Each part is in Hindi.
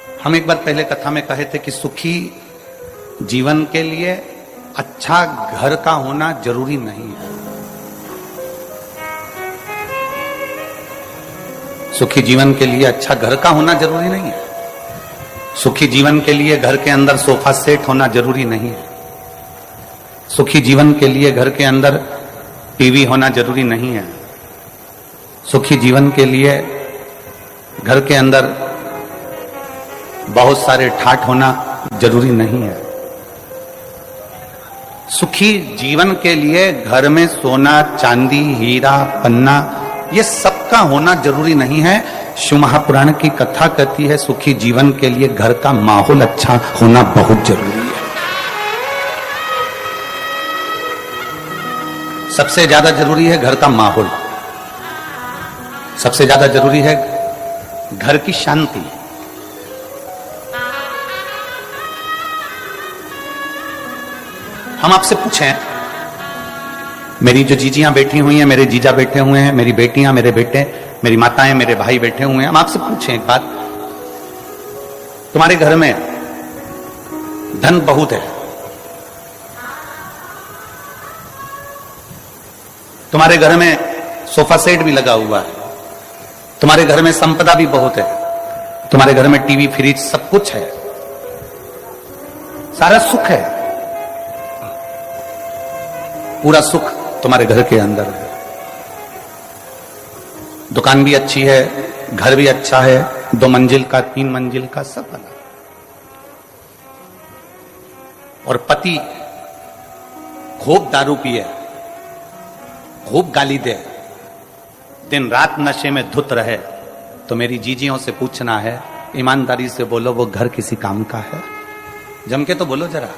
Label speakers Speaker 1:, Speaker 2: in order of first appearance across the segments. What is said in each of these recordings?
Speaker 1: हम एक बार पहले कथा में कहे थे कि सुखी जीवन के लिए अच्छा घर का होना जरूरी नहीं है। सुखी जीवन के लिए अच्छा घर का होना जरूरी नहीं है। सुखी जीवन के लिए घर के अंदर सोफा सेट होना जरूरी नहीं है। सुखी जीवन के लिए घर के अंदर टीवी होना जरूरी नहीं है। सुखी जीवन के लिए घर के अंदर बहुत सारे ठाठ होना जरूरी नहीं है। सुखी जीवन के लिए घर में सोना, चांदी, हीरा, पन्ना ये सबका होना जरूरी नहीं है। शिव महापुराण की कथा कहती है सुखी जीवन के लिए घर का माहौल अच्छा होना बहुत जरूरी है। सबसे ज्यादा जरूरी है घर का माहौल। सबसे ज्यादा जरूरी है घर की शांति। हम आपसे पूछें, मेरी जो जीजियां बैठी हुई हैं, मेरे जीजा बैठे हुए हैं, मेरी बेटियां, मेरे बेटे, मेरी माताएं, मेरे भाई बैठे हुए हैं, हम आपसे पूछें एक बात, तुम्हारे घर में धन बहुत है, तुम्हारे घर में सोफा सेट भी लगा हुआ है, तुम्हारे घर में संपदा भी बहुत है, तुम्हारे घर में टीवी, फ्रिज सब कुछ है, सारा सुख है, पूरा सुख तुम्हारे घर के अंदर है। दुकान भी अच्छी है, घर भी अच्छा है, 2 मंजिल का, 3 मंजिल का, सब बना। और पति खूब दारू पिए, खूब गाली दे, दिन रात नशे में धुत रहे, तो मेरी जीजियों से पूछना है, ईमानदारी से बोलो वो घर किसी काम का है? जम के तो बोलो जरा।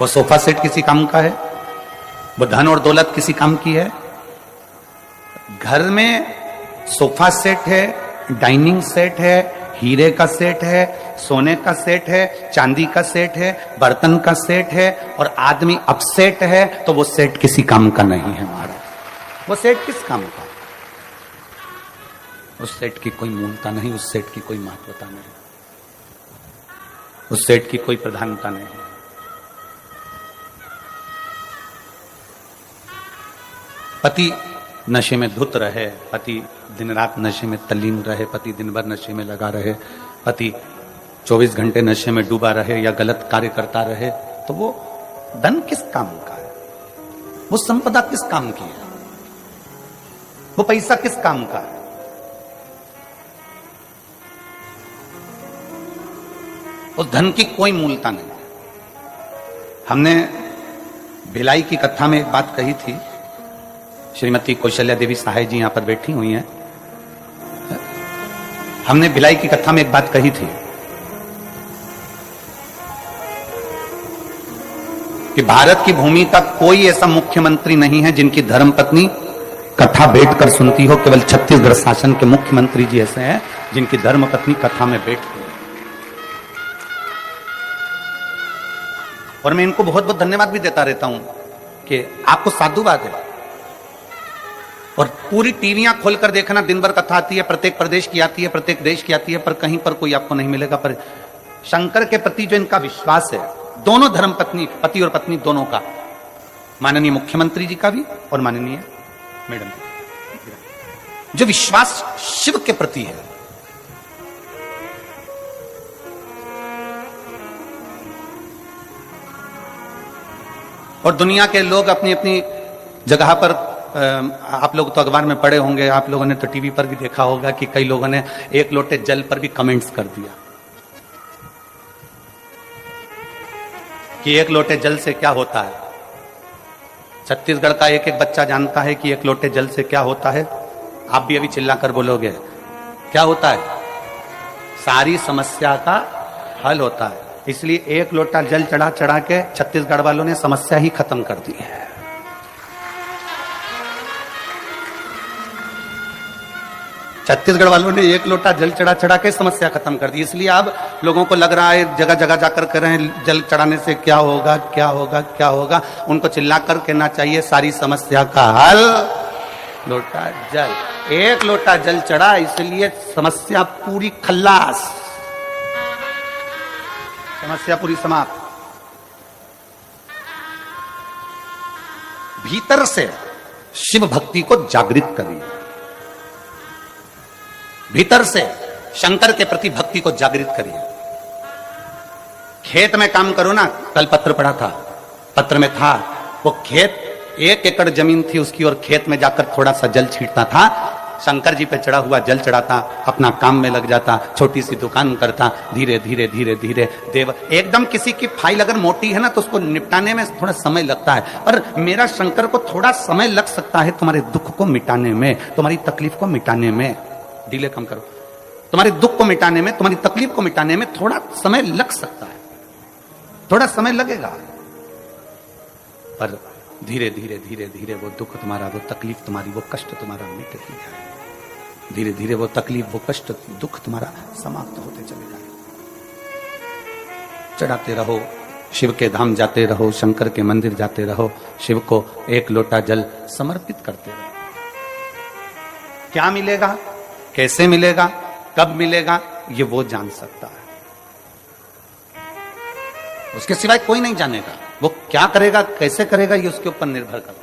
Speaker 1: वो सोफा सेट किसी काम का है? वो धन और दौलत किसी काम की है? घर में सोफा सेट है, डाइनिंग सेट है, हीरे का सेट है, सोने का सेट है, चांदी का सेट है, बर्तन का सेट है, और आदमी अपसेट है, तो वो सेट किसी काम का नहीं है महाराज। वो सेट किस काम का? उस सेट की कोई मूलता नहीं, उस सेट की कोई महत्वता नहीं, उस सेट की कोई प्रधानता नहीं। पति नशे में धुत रहे, पति दिन रात नशे में तल्लीन रहे, पति दिन भर नशे में लगा रहे, पति 24 घंटे नशे में डूबा रहे या गलत कार्य करता रहे, तो वो धन किस काम का है? वो संपदा किस काम की है? वो पैसा किस काम का है? उस धन की कोई मूलता नहीं। हमने भिलाई की कथा में एक बात कही थी, श्रीमती कौशल्या देवी सहाय जी यहां पर बैठी हुई हैं। हमने भिलाई की कथा में एक बात कही थी कि भारत की भूमि का कोई ऐसा मुख्यमंत्री नहीं है जिनकी धर्मपत्नी कथा बैठकर सुनती हो। केवल छत्तीसगढ़ शासन के मुख्यमंत्री जी ऐसे हैं जिनकी धर्मपत्नी कथा में बैठती है। और मैं इनको बहुत बहुत धन्यवाद भी देता रहता हूं कि आपको साधुवाद है। और पूरी टीवियां खोलकर देखना, दिन भर कथा आती है, प्रत्येक प्रदेश की आती है, प्रत्येक देश की आती है, पर कहीं पर कोई आपको नहीं मिलेगा। पर शंकर के प्रति जो इनका विश्वास है, दोनों धर्मपत्नी, पति और पत्नी दोनों का, माननीय मुख्यमंत्री जी का भी और माननीय मैडम जी, जो विश्वास शिव के प्रति है, और दुनिया के लोग अपनी अपनी जगह पर, आप लोग तो अखबार में पढ़े होंगे, आप लोगों ने तो टीवी पर भी देखा होगा कि कई लोगों ने 1 लोटे जल पर भी कमेंट्स कर दिया कि 1 लोटे जल से क्या होता है। छत्तीसगढ़ का एक एक बच्चा जानता है कि 1 लोटे जल से क्या होता है। आप भी अभी चिल्लाकर बोलोगे क्या होता है? सारी समस्या का हल होता है। इसलिए 1 लोटा जल चढ़ा चढ़ा के छत्तीसगढ़ वालों ने समस्या ही खत्म कर दी है। छत्तीसगढ़ वालों ने 1 लोटा जल चढ़ा चढ़ा के समस्या खत्म कर दी। इसलिए अब लोगों को लग रहा है जगह जगह जाकर कर रहे हैं जल चढ़ाने से क्या होगा, क्या होगा, क्या होगा। उनको चिल्ला कर कहना चाहिए सारी समस्या का हल लोटा जल। 1 लोटा जल चढ़ा इसलिए समस्या पूरी खल्लास। समस्या पूरी समाप्त। भीतर से शिव भक्ति को जागृत करिए, भीतर से शंकर के प्रति भक्ति को जागृत करिए। खेत में काम करो ना, कल पत्र पढ़ा था, पत्र में था वो खेत 1 एकड़ जमीन थी उसकी, और खेत में जाकर थोड़ा सा जल छींटता था, शंकर जी पे चढ़ा हुआ जल चढ़ाता, अपना काम में लग जाता, छोटी सी दुकान करता, धीरे धीरे धीरे धीरे देव। एकदम किसी की फाइल अगर मोटी है ना तो उसको निपटाने में थोड़ा समय लगता है, पर मेरा शंकर को थोड़ा समय लग सकता है तुम्हारे दुख को मिटाने में, तुम्हारी तकलीफ को मिटाने में। डिले कम करो, तुम्हारे दुख को मिटाने में, तुम्हारी तकलीफ को मिटाने में थोड़ा समय लग सकता है, थोड़ा समय लगेगा, पर धीरे धीरे धीरे धीरे वो दुख तुम्हारा, वो तकलीफ तुम्हारी, वो कष्ट तुम्हारा मिटती जाए, धीरे धीरे वो तकलीफ, वो कष्ट, दुख तुम्हारा समाप्त होते चले जाए। चढ़ाते रहो, शिव के धाम जाते रहो, शंकर के मंदिर जाते रहो, शिव को 1 लोटा जल समर्पित करते रहो। क्या मिलेगा, कैसे मिलेगा, कब मिलेगा, ये वो जान सकता है, उसके सिवाय कोई नहीं जानेगा। वो क्या करेगा, कैसे करेगा, ये उसके ऊपर निर्भर करता है।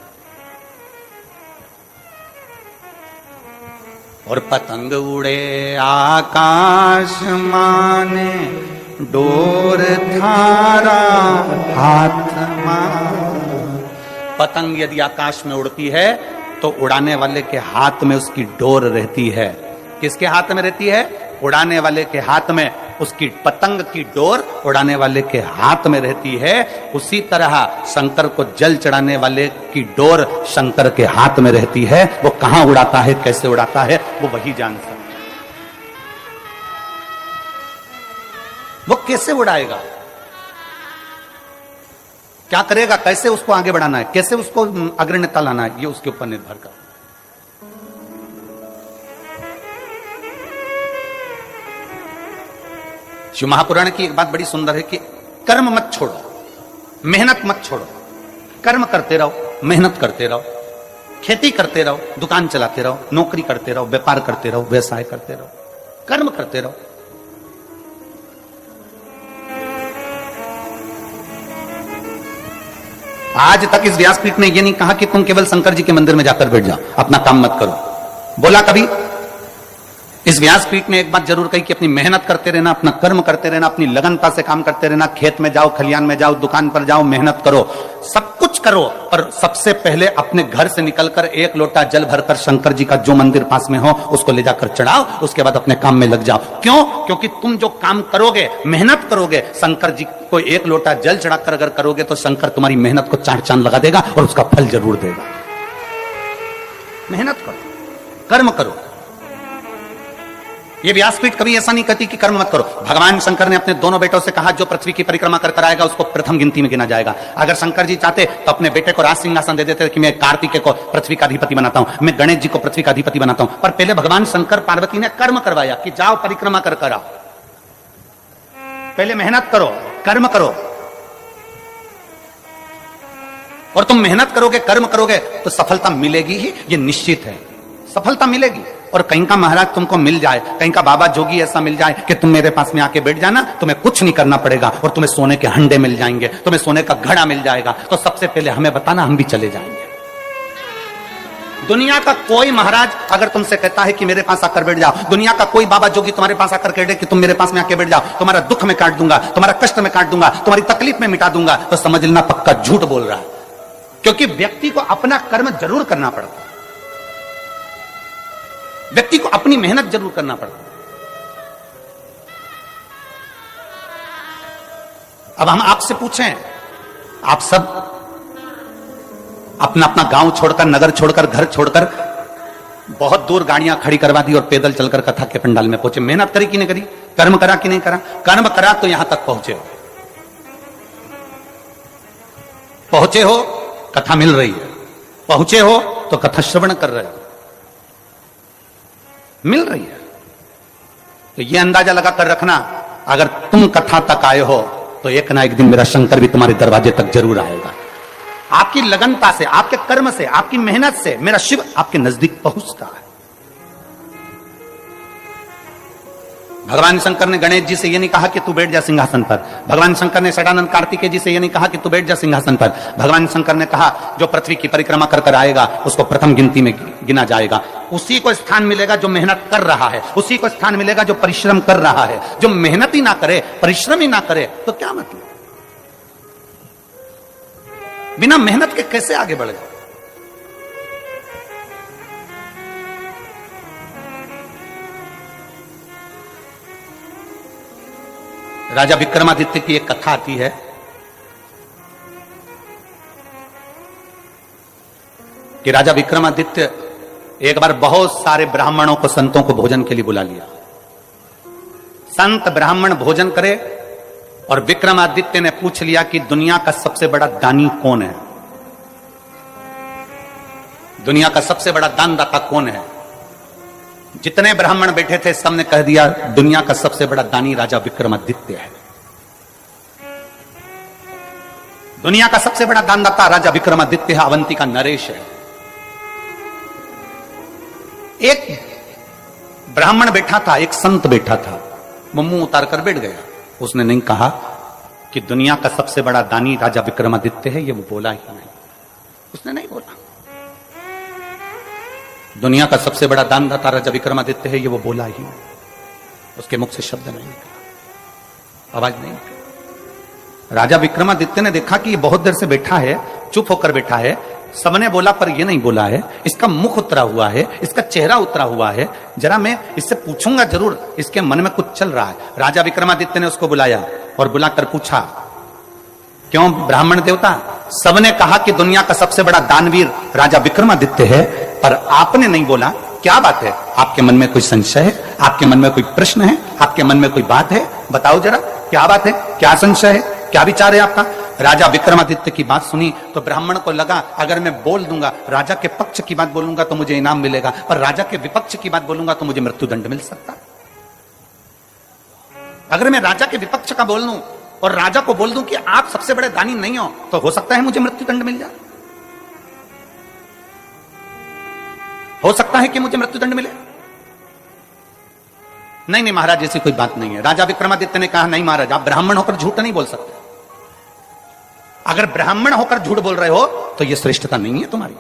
Speaker 1: और पतंग उड़े आकाश माने, डोर थारा हाथ मान। पतंग यदि आकाश में उड़ती है तो उड़ाने वाले के हाथ में उसकी डोर रहती है। किसके हाथ में रहती है? उड़ाने वाले के हाथ में उसकी पतंग की डोर उड़ाने वाले के हाथ में रहती है। उसी तरह शंकर को जल चढ़ाने वाले की डोर शंकर के हाथ में रहती है। वो कहां उड़ाता है, कैसे उड़ाता है, वो वही जान सकता है। वो कैसे उड़ाएगा, क्या करेगा, कैसे उसको आगे बढ़ाना है, कैसे उसको अग्रण्यता लाना है, ये उसके ऊपर निर्भर करता है। शिव महापुराण की एक बात बड़ी सुंदर है कि कर्म मत छोड़ो, मेहनत मत छोड़ो, कर्म करते रहो, मेहनत करते रहो, खेती करते रहो, दुकान चलाते रहो, नौकरी करते रहो, व्यापार करते रहो, व्यवसाय करते रहो, कर्म करते रहो। आज तक इस व्यासपीठ ने यह नहीं कहा कि तुम केवल शंकर जी के मंदिर में जाकर बैठ जाओ, अपना काम मत करो। बोला कभी? इस व्यासपीठ ने एक बात जरूर कही कि अपनी मेहनत करते रहना, अपना कर्म करते रहना, अपनी लगनता से काम करते रहना, खेत में जाओ, खलियान में जाओ, दुकान पर जाओ, मेहनत करो, सब कुछ करो, पर सबसे पहले अपने घर से निकलकर 1 लोटा जल भरकर शंकर जी का जो मंदिर पास में हो उसको ले जाकर चढ़ाओ, उसके बाद अपने काम में लग जाओ। क्यों? क्योंकि तुम जो काम करोगे, मेहनत करोगे, शंकर जी को 1 लोटा जल चढ़ाकर अगर करोगे तो शंकर तुम्हारी मेहनत को 4 चांद लगा देगा और उसका फल जरूर देगा। मेहनत करो, कर्म करो। ये व्यासपीठ कभी ऐसा नहीं कहती कि कर्म मत करो। भगवान शंकर ने अपने दोनों बेटों से कहा जो पृथ्वी की परिक्रमा कर आएगा उसको प्रथम गिनती में गिना जाएगा। अगर शंकर जी चाहते तो अपने बेटे को राज सिंहासन दे देते कि मैं कार्तिकेय को पृथ्वी का अधिपति बनाता हूं, मैं गणेश जी को पृथ्वी का अधिपति बनाता हूं, पर पहले भगवान शंकर पार्वती ने कर्म करवाया कि जाओ परिक्रमा कर आओ। पहले मेहनत करो, कर्म करो, और तुम मेहनत करोगे, कर्म करोगे तो सफलता मिलेगी ही, ये निश्चित है, सफलता मिलेगी। और कहीं का महाराज तुमको मिल जाए, कहीं का बाबा जोगी ऐसा मिल जाए कि तुम मेरे पास में आके बैठ जाना, तुम्हें कुछ नहीं करना पड़ेगा और तुम्हें सोने के हंडे मिल जाएंगे, तुम्हें सोने का घड़ा मिल जाएगा, तो सबसे पहले हमें बताना, हम भी चले जाएंगे। दुनिया का कोई महाराज अगर तुमसे कहता है कि मेरे पास आकर बैठ जाओ, दुनिया का कोई बाबा जोगी तुम्हारे पास आकर कह दे कि तुम मेरे पास में आके बैठ जाओ, तुम्हारा दुख में काट दूंगा, तुम्हारा कष्ट में काट दूंगा, तुम्हारी तकलीफ में मिटा दूंगा, तो समझ लेना पक्का झूठ बोल रहा है। क्योंकि व्यक्ति को अपना कर्म जरूर करना पड़ता है, व्यक्ति को अपनी मेहनत जरूर करना पड़ता है। अब हम आपसे पूछें, आप सब अपना अपना गांव छोड़कर, नगर छोड़कर, घर छोड़कर बहुत दूर गाड़ियां खड़ी करवा दी और पैदल चलकर कथा के पंडाल में पहुंचे, मेहनत करी कि नहीं करी, कर्म करा कि नहीं करा? कर्म करा तो यहां तक पहुंचे हो, पहुंचे हो, कथा मिल रही है, पहुंचे हो तो कथा श्रवण कर रहे हो, मिल रही है। तो यह अंदाजा लगाकर रखना, अगर तुम कथा तक आए हो तो एक ना एक दिन मेरा शंकर भी तुम्हारे दरवाजे तक जरूर आएगा। आपकी लगनता से, आपके कर्म से, आपकी मेहनत से मेरा शिव आपके नजदीक पहुंचता है। भगवान शंकर ने गणेश जी से ये नहीं कहा कि तू बैठ जा सिंहासन पर। भगवान शंकर ने षडानंद कार्तिकेय जी से ये नहीं कहा कि तू बैठ जा सिंहासन पर। भगवान शंकर ने कहा जो पृथ्वी की परिक्रमा कर कर आएगा उसको प्रथम गिनती में गिना जाएगा। उसी को स्थान मिलेगा जो मेहनत कर रहा है, उसी को स्थान मिलेगा जो परिश्रम कर रहा है। जो मेहनत ही ना करे, परिश्रम ही ना करे तो क्या मतलब? बिना मेहनत के कैसे आगे बढ़ेगा? राजा विक्रमादित्य की एक कथा आती है कि राजा विक्रमादित्य एक बार बहुत सारे ब्राह्मणों को, संतों को भोजन के लिए बुला लिया। संत ब्राह्मण भोजन करे और विक्रमादित्य ने पूछ लिया कि दुनिया का सबसे बड़ा दानी कौन है? दुनिया का सबसे बड़ा दानदाता कौन है? जितने ब्राह्मण बैठे थे सबने कह दिया दुनिया का सबसे बड़ा दानी राजा विक्रमादित्य है। दुनिया का सबसे बड़ा दानदाता राजा विक्रमादित्य है, अवंती का नरेश है। एक ब्राह्मण बैठा था, एक संत बैठा था, वो मुंह उतार कर बैठ गया। उसने नहीं कहा कि दुनिया का सबसे बड़ा दानी राजा विक्रमादित्य है, ये वो बोला ही नहीं। उसने नहीं बोला दुनिया का सबसे बड़ा दानदाता राजा विक्रमादित्य है, ये वो बोला ही नहीं। उसके मुख से शब्द नहीं निकला, आवाज नहीं निकली। राजा विक्रमादित्य ने देखा कि ये बहुत देर से बैठा है, चुप होकर बैठा है, सबने बोला पर ये नहीं बोला है, इसका मुख उतरा हुआ है, इसका चेहरा उतरा हुआ है, जरा मैं इससे पूछूंगा जरूर, इसके मन में कुछ चल रहा है। राजा विक्रमादित्य ने उसको बुलाया और बुलाकर पूछा, क्यों ब्राह्मण देवता, सबने कहा कि दुनिया का सबसे बड़ा दानवीर राजा विक्रमादित्य है, पर आपने नहीं बोला, क्या बात है? आपके मन में कोई संशय है? आपके मन में कोई प्रश्न है? आपके मन में कोई बात है? बताओ जरा, क्या बात है? क्या संशय है? क्या विचार है आपका? राजा विक्रमादित्य की बात सुनी तो ब्राह्मण को लगा अगर मैं बोल दूंगा, राजा के पक्ष की बात बोलूंगा तो मुझे इनाम मिलेगा, पर राजा के विपक्ष की बात बोलूंगा तो मुझे मृत्युदंड मिल सकता। अगर मैं राजा के विपक्ष का बोल दूं और राजा को बोल दूं कि आप सबसे बड़े दानी नहीं हो, तो हो सकता है मुझे मृत्युदंड मिल जाए, हो सकता है कि मुझे मृत्युदंड मिले। नहीं नहीं महाराज, ऐसी कोई बात नहीं है। राजा विक्रमादित्य ने कहा, नहीं महाराज, आप ब्राह्मण होकर झूठ नहीं बोल सकते। अगर ब्राह्मण होकर झूठ बोल रहे हो तो यह श्रेष्ठता नहीं है तुम्हारी।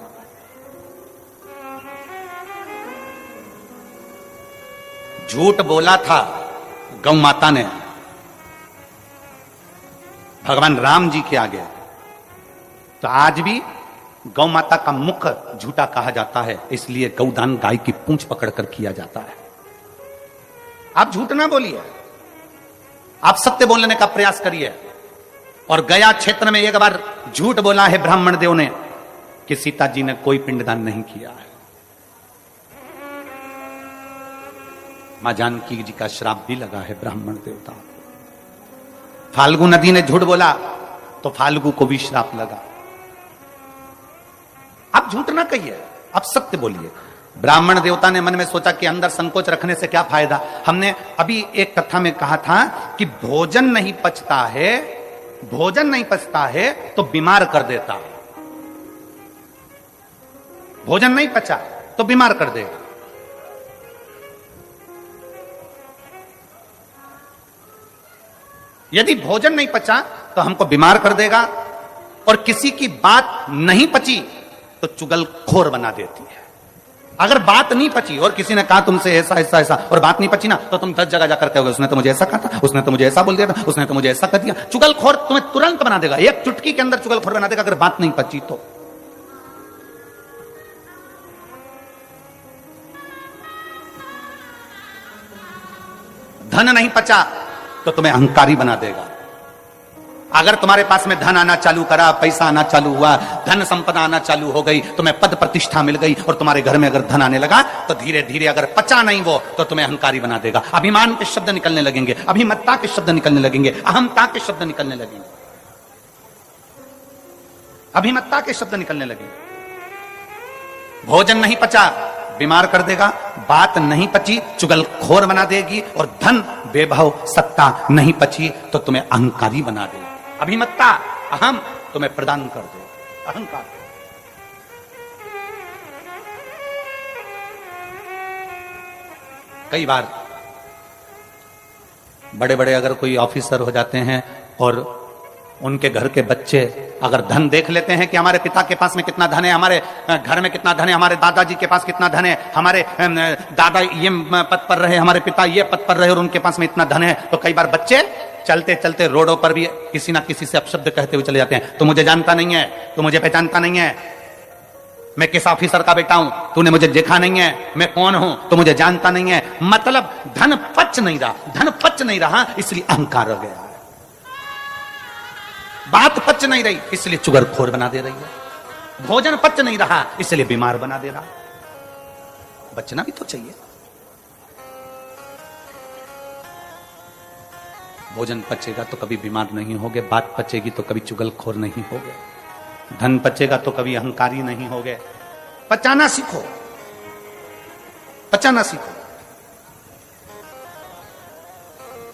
Speaker 1: झूठ बोला था गौ माता ने भगवान राम जी के आगे, तो आज भी गौ माता का मुख झूठा कहा जाता है, इसलिए गौदान गाय की पूंछ पकड़कर किया जाता है। आप झूठ ना बोलिए, आप सत्य बोलने का प्रयास करिए। और गया क्षेत्र में एक बार झूठ बोला है ब्राह्मण देव ने कि सीता जी ने कोई पिंडदान नहीं किया है। मां जानकी जी का श्राप भी लगा है ब्राह्मण देवता। फाल्गु नदी ने झूठ बोला तो फाल्गु को भी श्राप लगा। आप झूठ ना कहिए, आप सत्य बोलिए। ब्राह्मण देवता ने मन में सोचा कि अंदर संकोच रखने से क्या फायदा। हमने अभी एक कथा में कहा था कि भोजन नहीं पचता है, भोजन नहीं पचता है तो बीमार कर देता है। भोजन नहीं पचा तो बीमार कर देगा। यदि भोजन नहीं पचा तो हमको बीमार कर देगा, और किसी की बात नहीं पची तो चुगलखोर बना देती है। अगर बात नहीं पची और किसी ने कहा तुमसे ऐसा ऐसा ऐसा और बात नहीं पची ना, तो तुम 10 जगह जाकर कहोगे उसने तो मुझे ऐसा कहा था, उसने तो मुझे ऐसा बोल दिया था, उसने तो मुझे ऐसा कर दिया। चुगलखोर तुम्हें तुरंत बना देगा, एक चुटकी के अंदर चुगलखोर बना देगा अगर बात नहीं पची तो। धन नहीं पचा तो तुम्हें अहंकारी बना देगा। अगर तुम्हारे पास में धन आना चालू करा, पैसा आना चालू हुआ, धन संपदा आना चालू हो गई, तुम्हें पद प्रतिष्ठा मिल गई और तुम्हारे घर में अगर धन आने लगा तो धीरे धीरे अगर पचा नहीं वो तो तुम्हें अहंकारी बना देगा। अभिमान के शब्द निकलने लगेंगे, अभिमत्ता के शब्द निकलने लगेंगे, अहमता के शब्द निकलने लगेंगे, अभिमत्ता के शब्द निकलने लगेंगे। भोजन नहीं पचा बीमार कर देगा, बात नहीं पची चुगलखोर बना देगी, और धन वैभव सत्ता नहीं पची तो तुम्हें अहंकारी बना देगी। अभिमत्ता अहम तुम्हें प्रदान कर दे, अहंकार। कई बार बड़े बड़े अगर कोई ऑफिसर हो जाते हैं और उनके घर के बच्चे अगर धन देख लेते हैं कि हमारे पिता के पास में कितना धन है, हमारे घर में कितना धन है, हमारे दादाजी के पास कितना धन है, हमारे दादा ये पद पर रहे, हमारे पिता ये पद पर रहे और उनके पास में इतना धन है, तो कई बार बच्चे चलते चलते रोडों पर भी किसी ना किसी से अपशब्द कहते हुए चले जाते हैं। तू मुझे जानता नहीं है, तू मुझे पहचानता नहीं है, मैं किस ऑफिसर का बेटा हूं, तूने मुझे देखा नहीं है, मैं कौन हूं, तू मुझे जानता नहीं है। मतलब धन पच नहीं रहा, धन पच नहीं रहा, इसलिए अहंकार हो गया। बात पच नहीं रही इसलिए चुगलखोर बना दे रही है। भोजन पच नहीं रहा इसलिए बीमार बना दे रहा। बचना भी तो चाहिए। भोजन पचेगा तो कभी बीमार नहीं होगे, बात पचेगी तो कभी चुगलखोर नहीं होगे, धन पचेगा तो कभी अहंकारी नहीं होगे। पचाना सीखो, पचाना सीखो।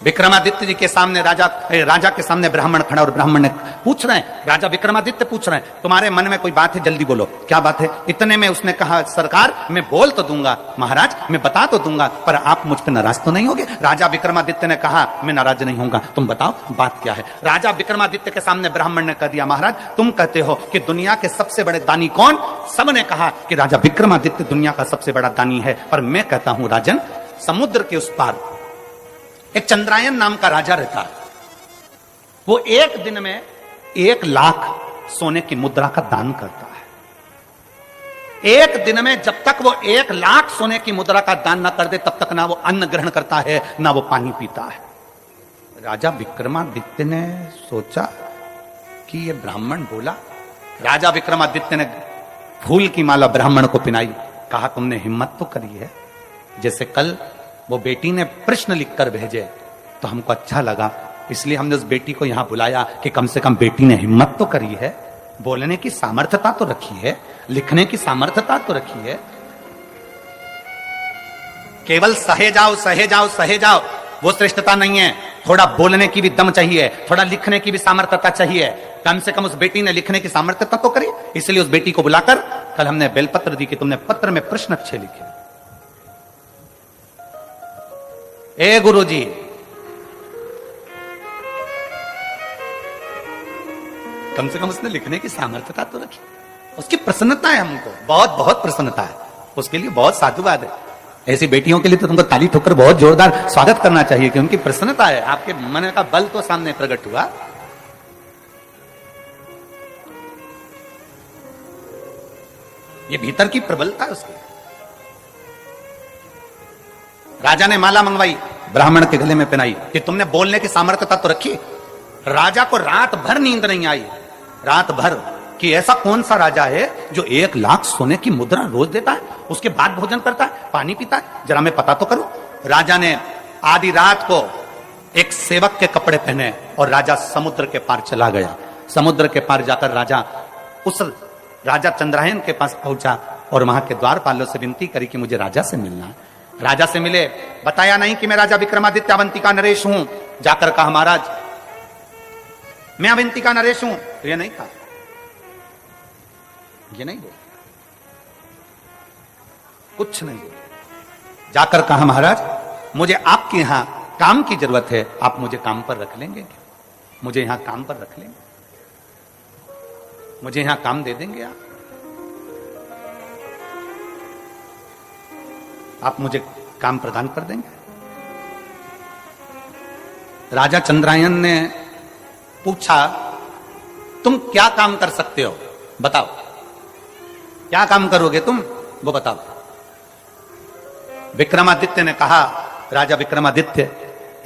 Speaker 1: विक्रमादित्य जी के सामने राजा के सामने ब्राह्मण खड़ा और ब्राह्मण ने पूछ रहे हैं, राजा विक्रमादित्य पूछ रहे हैं, तुम्हारे मन में कोई बात है, जल्दी बोलो, क्या बात है। इतने में उसने कहा, सरकार मैं बोल तो दूंगा, महाराज मैं बता तो दूंगा, पर आप मुझ पर नाराज तो नहीं होगे। राजा विक्रमादित्य ने कहा, मैं नाराज नहीं होऊंगा, तुम बताओ बात क्या है। राजा विक्रमादित्य के सामने ब्राह्मण ने कह दिया, महाराज तुम कहते हो कि दुनिया के सबसे बड़े दानी कौन। सबने कहा कि राजा विक्रमादित्य दुनिया का सबसे बड़ा दानी है, पर मैं कहता हूं राजन, समुद्र के उस पार एक चंद्रायन नाम का राजा रहता है। वो एक दिन में 1 लाख सोने की मुद्रा का दान करता है। एक दिन में जब तक वो 1 लाख सोने की मुद्रा का दान ना कर दे तब तक ना वो अन्न ग्रहण करता है ना वो पानी पीता है। राजा विक्रमादित्य ने सोचा कि ये ब्राह्मण बोला। राजा विक्रमादित्य ने फूल की माला ब्राह्मण को पिनाई, कहा तुमने हिम्मत तो करी है। जैसे कल वो बेटी ने प्रश्न लिखकर भेजे तो हमको अच्छा लगा, इसलिए हमने उस बेटी को यहां बुलाया कि कम से कम बेटी ने हिम्मत तो करी है, बोलने की सामर्थ्यता तो रखी है, लिखने की सामर्थ्यता तो रखी है। केवल सहे जाओ सहे जाओ सहे जाओ वो श्रेष्ठता नहीं है, थोड़ा बोलने की भी दम चाहिए, थोड़ा लिखने की भी सामर्थ्यता चाहिए। कम से कम उस बेटी ने लिखने की सामर्थ्यता तो करी, इसलिए उस बेटी को बुलाकर कल हमने बेलपत्र दी कि तुमने पत्र में प्रश्न अच्छे लिखे। ए गुरुजी, कम से कम उसने लिखने की सामर्थ्यता तो रखी, उसकी प्रसन्नता है, हमको बहुत बहुत प्रसन्नता है, उसके लिए बहुत साधुवाद है। ऐसी बेटियों के लिए तो तुमको ताली ठोकर बहुत जोरदार स्वागत करना चाहिए कि उनकी प्रसन्नता है, आपके मन का बल तो सामने प्रकट हुआ। ये भीतर की प्रबलता है उसकी। राजा ने माला मंगवाई, ब्राह्मण के गले में पहनाई कि तुमने बोलने की सामर्थ्यता तो रखी। राजा को रात भर नींद नहीं आई, रात भर, कि ऐसा कौन सा राजा है जो 1 लाख सोने की मुद्रा रोज देता है, उसके बाद भोजन करता है, पानी पीता है, जरा मैं पता तो करूं। राजा ने आधी रात को एक सेवक के कपड़े पहने और राजा समुद्र के पार चला गया। समुद्र के पार जाकर राजा चंद्रायन के पास पहुंचा और वहां के द्वारपालों से विनती करी कि मुझे राजा से मिलना है। राजा से मिले, बताया नहीं कि मैं राजा विक्रमादित्य अवंतिका नरेश हूं। जाकर कहा, महाराज मैं अवंतिका नरेश हूं, तो ये नहीं कहा, ये नहीं बोल, कुछ नहीं बोल। जाकर कहा, महाराज मुझे आपके यहां काम की जरूरत है, आप मुझे काम पर रख लेंगे क्या? मुझे यहां काम पर रख लेंगे, मुझे यहां काम दे देंगे आप मुझे काम प्रदान कर देंगे? राजा चंद्रायन ने पूछा, तुम क्या काम कर सकते हो, बताओ, क्या काम करोगे तुम, वो बताओ। विक्रमादित्य ने कहा, राजा विक्रमादित्य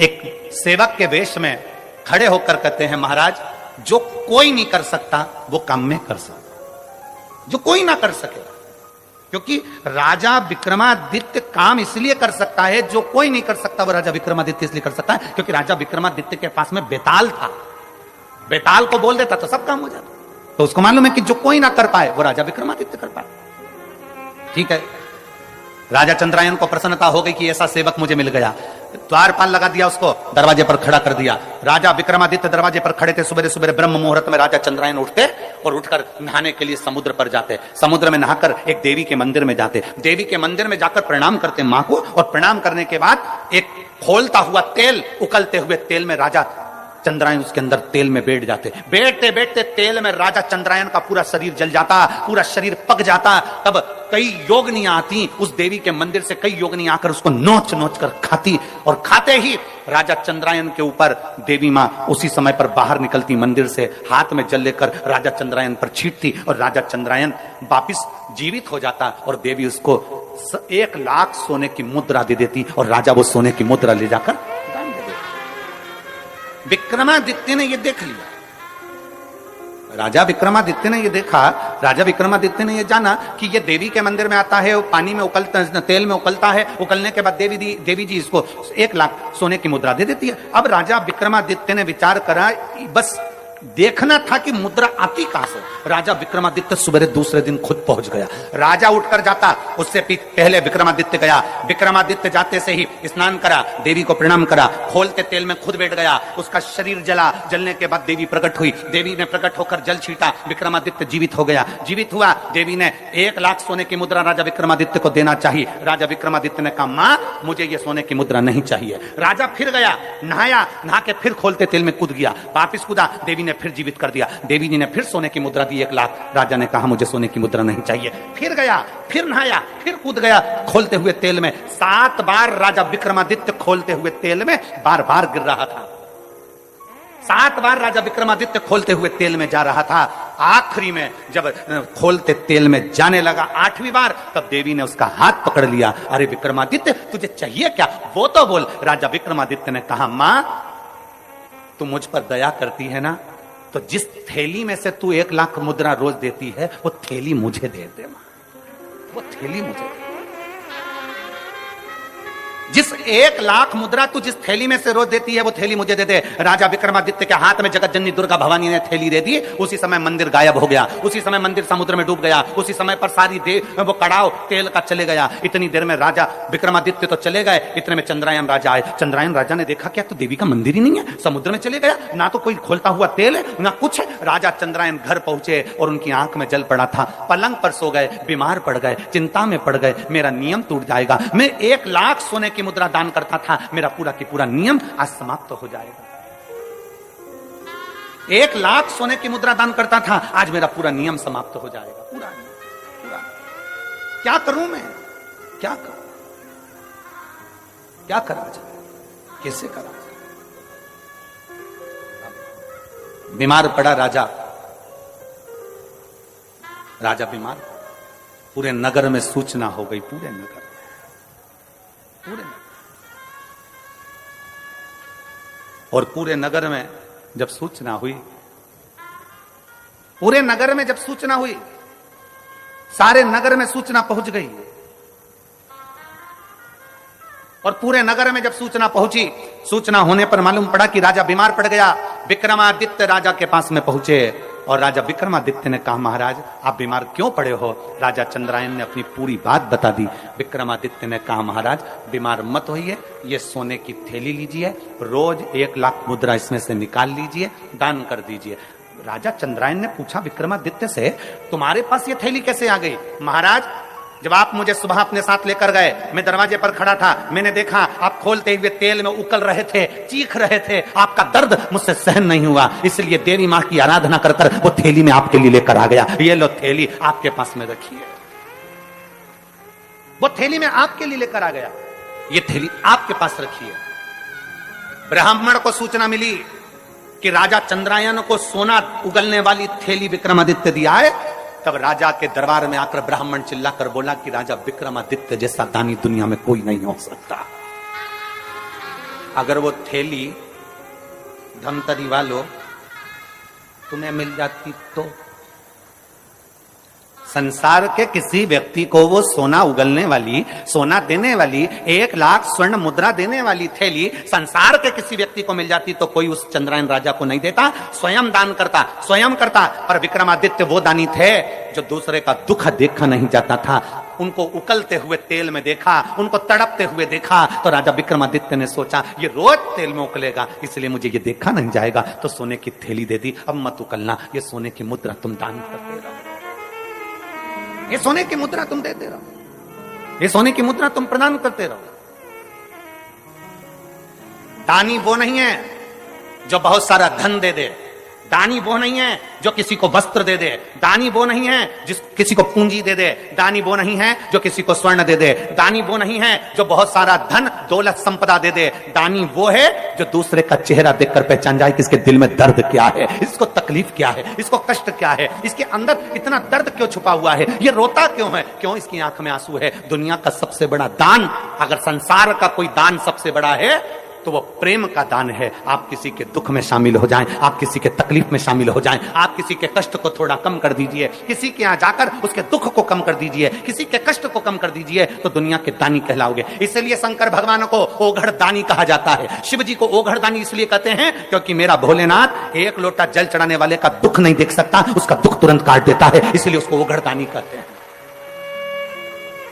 Speaker 1: एक सेवक के वेश में खड़े होकर कहते हैं, महाराज जो कोई नहीं कर सकता वो काम में कर सकता, जो कोई ना कर सके। क्योंकि राजा विक्रमादित्य काम इसलिए कर सकता है, जो कोई नहीं कर सकता वो राजा विक्रमादित्य इसलिए कर सकता है क्योंकि राजा विक्रमादित्य के पास में बेताल था, बेताल को बोल देता तो सब काम हो जाता। तो उसको मालूम है कि जो कोई ना कर पाए वो राजा विक्रमादित्य कर पाए। ठीक है, राजा चंद्रायन को प्रसन्नता हो गई कि ऐसा सेवक मुझे मिल गया। द्वारपाल लगा दिया, उसको दरवाजे पर खड़ा कर दिया। राजा विक्रमादित्य दरवाजे पर खड़े थे। सुबह सुबह ब्रह्म मुहूर्त में राजा चंद्रायन उठते और उठकर नहाने के लिए समुद्र पर जाते। समुद्र में नहाकर एक देवी के मंदिर में जाते। देवी के मंदिर में जाकर प्रणाम करते मां को, और प्रणाम करने के बाद एक खोलता हुआ तेल, उकलते हुए तेल में राजा चंद्रायन उसके अंदर तेल में बैठ जाते। बैठते बैठते तेल में राजा चंद्रायन का पूरा शरीर जल जाता, पूरा शरीर पक जाता। तब कई योगनियां आती, उस देवी के मंदिर से कई योगनियां आकर उसको नोच नोच कर खाती, और खाते ही राजा चंद्रायन के ऊपर देवी मां उसी समय पर बाहर निकलती मंदिर से, हाथ में जल लेकर राजा चंद्रायन पर छींटती, और राजा चंद्रायन वापिस जीवित हो जाता, और देवी उसको 1 लाख सोने की मुद्रा दे देती, और राजा वो सोने की मुद्रा ले जाकर दान दे देता। विक्रमादित्य ने ये देख लिया, राजा विक्रमादित्य ने ये देखा, राजा विक्रमादित्य ने ये जाना कि ये देवी के मंदिर में आता है, वो पानी में उकलता, तेल में उकलता है, उकलने के बाद देवी जी इसको 1 लाख सोने की मुद्रा दे देती है। अब राजा विक्रमादित्य ने विचार करा, बस देखना था कि मुद्रा आती कहां से। राजा विक्रमादित्य सुबह दूसरे दिन खुद पहुंच गया। राजा उठकर जाता, उससे पहले विक्रमादित्य गया। विक्रमादित्य जाते से ही स्नान करा, देवी को प्रणाम करा, खोलते तेल में खुद बैठ गया, उसका शरीर जला। जलने के बाद देवी प्रकट हुई, देवी ने प्रकट होकर जल छीटा, विक्रमादित्य जीवित हो गया। जीवित हुआ, देवी ने 1 लाख सोने की मुद्रा राजा विक्रमादित्य को देना चाहिए। राजा विक्रमादित्य ने कहा, मां मुझे ये सोने की मुद्रा नहीं चाहिए। राजा फिर गया, नहाया, नहा के फिर खोलते तेल में कूद गया, वापिस कूदा, देवी ने फिर जीवित कर दिया। देवी जी ने फिर सोने की मुद्रा दी 1 लाख। राजा ने कहा, मुझे सोने की मुद्रा नहीं चाहिए। फिर गया, फिर नहाया, फिर कूद गया खोलते हुए तेल में। 7 बार राजा विक्रमादित्य खोलते हुए तेल में बार बार गिर रहा था। 7 बार राजा विक्रमादित्य खोलते हुए तेल में जा रहा था। आखिरी में जब खोलते तेल में जाने लगा 8वीं बार, तब देवी ने उसका हाथ पकड़ लिया। अरे विक्रमादित्य, तुझे चाहिए क्या, वो तो बोल। राजा विक्रमादित्य ने कहा, मां तू मुझ पर दया करती है ना, तो जिस थैली में से तू 1 लाख मुद्रा रोज देती है, वो थैली मुझे दे दे मां, वो थैली मुझे दे। जिस 1 लाख मुद्रा तू जिस थैली में से रोज देती है, वो थैली मुझे दे दे। राजा विक्रमादित्य के हाथ में जगत जननी दुर्गा भवानी ने थैली दे दी। उसी समय मंदिर गायब हो गया, उसी समय मंदिर समुद्र में डूब गया, उसी समय पर सारी वो कड़ाव तेल का चले गया। इतनी देर में राजा विक्रमादित्य तो चले गए, इतने में चंद्रायन राजा आए। चंद्रायन राजा ने देखा, क्या तो देवी का मंदिर ही नहीं है, समुद्र में चले गया, ना तो कोई खोलता हुआ तेल है ना कुछ है। राजा चंद्रायन घर पहुंचे और उनकी आंख में जल पड़ा था, पलंग पर सो गए, बीमार पड़ गए, चिंता में पड़ गए। मेरा नियम टूट जाएगा, मैं 1 लाख सोने की मुद्रा दान करता था, मेरा पूरा की पूरा नियम आज समाप्त हो जाएगा। 1 लाख सोने की मुद्रा दान करता था, आज मेरा पूरा नियम समाप्त हो जाएगा। पूरा पूरा क्या करूं मैं, क्या करूं, क्या करा जाए, कैसे करा जाए। बीमार पड़ा राजा, राजा बीमार, पूरे नगर में सूचना हो गई, पूरे नगर में। और पूरे नगर में जब सूचना हुई, पूरे नगर में जब सूचना हुई, सारे नगर में सूचना पहुंच गई। और पूरे नगर में जब सूचना पहुंची, सूचना होने पर मालूम पड़ा कि राजा बीमार पड़ गया। विक्रमादित्य राजा के पास में पहुंचे और राजा विक्रमादित्य ने कहा, महाराज आप बीमार क्यों पड़े हो। राजा चंद्रायन ने अपनी पूरी बात बता दी। विक्रमादित्य ने कहा, महाराज बीमार मत होइए, ये सोने की थैली लीजिए, रोज 1 लाख मुद्रा इसमें से निकाल लीजिए, दान कर दीजिए। राजा चंद्रायन ने पूछा विक्रमादित्य से, तुम्हारे पास ये थैली कैसे आ गई। महाराज जब आप मुझे सुबह अपने साथ लेकर गए, मैं दरवाजे पर खड़ा था, मैंने देखा आप खोलते हुए तेल में उकल रहे थे, चीख रहे थे, आपका दर्द मुझसे सहन नहीं हुआ, इसलिए देवी मां की आराधना कर कर वो थैली में आपके लिए लेकर आ गया। ये लो थैली आपके पास में रखिए, वो थैली में आपके लिए लेकर आ गया, ये थैली आपके पास रखिए। ब्राह्मण को सूचना मिली कि राजा चंद्रायन को सोना उगलने वाली थैली विक्रमादित्य दिया है। तब राजा के दरबार में आकर ब्राह्मण चिल्लाकर बोला कि राजा विक्रमादित्य जैसा दानी दुनिया में कोई नहीं हो सकता। अगर वो थैली धमतरी वालों तुम्हें मिल जाती तो संसार के किसी व्यक्ति को वो सोना उगलने वाली, सोना देने वाली, 1 लाख स्वर्ण मुद्रा देने वाली थैली संसार के किसी व्यक्ति को मिल जाती तो कोई उस चंद्रायन राजा को नहीं देता, स्वयं दान करता, स्वयं करता। पर विक्रमादित्य वो दानी थे जो दूसरे का दुख देखा नहीं जाता था। उनको उकलते हुए तेल में देखा, उनको तड़पते हुए देखा, तो राजा विक्रमादित्य ने सोचा ये रोज तेल में उकलेगा, इसलिए मुझे ये देखा नहीं जाएगा, तो सोने की थैली दे दी। अब मत उकलना, ये सोने की मुद्रा तुम दान करते रहो, ये सोने की मुद्रा तुम देते रहो, ये सोने की मुद्रा तुम प्रदान करते रहो। दानी वो नहीं है जो बहुत सारा धन दे दे, दानी वो नहीं है जो किसी को वस्त्र दे दे, दानी वो नहीं है जिस किसी को पूंजी दे दे, दानी वो नहीं है जो किसी को स्वर्ण दे दे, दानी वो नहीं है जो बहुत सारा धन दौलत संपदा दे दे, दानी वो है जो दूसरे का चेहरा देखकर पहचान जाए कि इसके दिल में दर्द क्या है, इसको तकलीफ क्या है, इसको कष्ट क्या है, इसके अंदर इतना दर्द क्यों छुपा हुआ है, ये रोता क्यों है, क्यों इसकी आंख में आंसू है। दुनिया का सबसे बड़ा दान, अगर संसार का कोई दान सबसे बड़ा है तो वो प्रेम का दान है। आप किसी के दुख में शामिल हो जाएं, आप किसी के तकलीफ में शामिल हो जाएं, आप किसी के कष्ट को थोड़ा कम कर दीजिए, किसी के यहाँ जाकर उसके दुख को कम कर दीजिए, किसी के कष्ट को कम कर दीजिए, तो दुनिया के दानी कहलाओगे। इसलिए शंकर भगवान को ओघड़ दानी कहा जाता है। शिव जी को ओघड़ दानी इसलिए कहते हैं क्योंकि मेरा भोलेनाथ एक लोटा जल चढ़ाने वाले का दुख नहीं देख सकता, उसका दुख तुरंत काट देता है, इसलिए उसको ओघड़ दानी कहते हैं।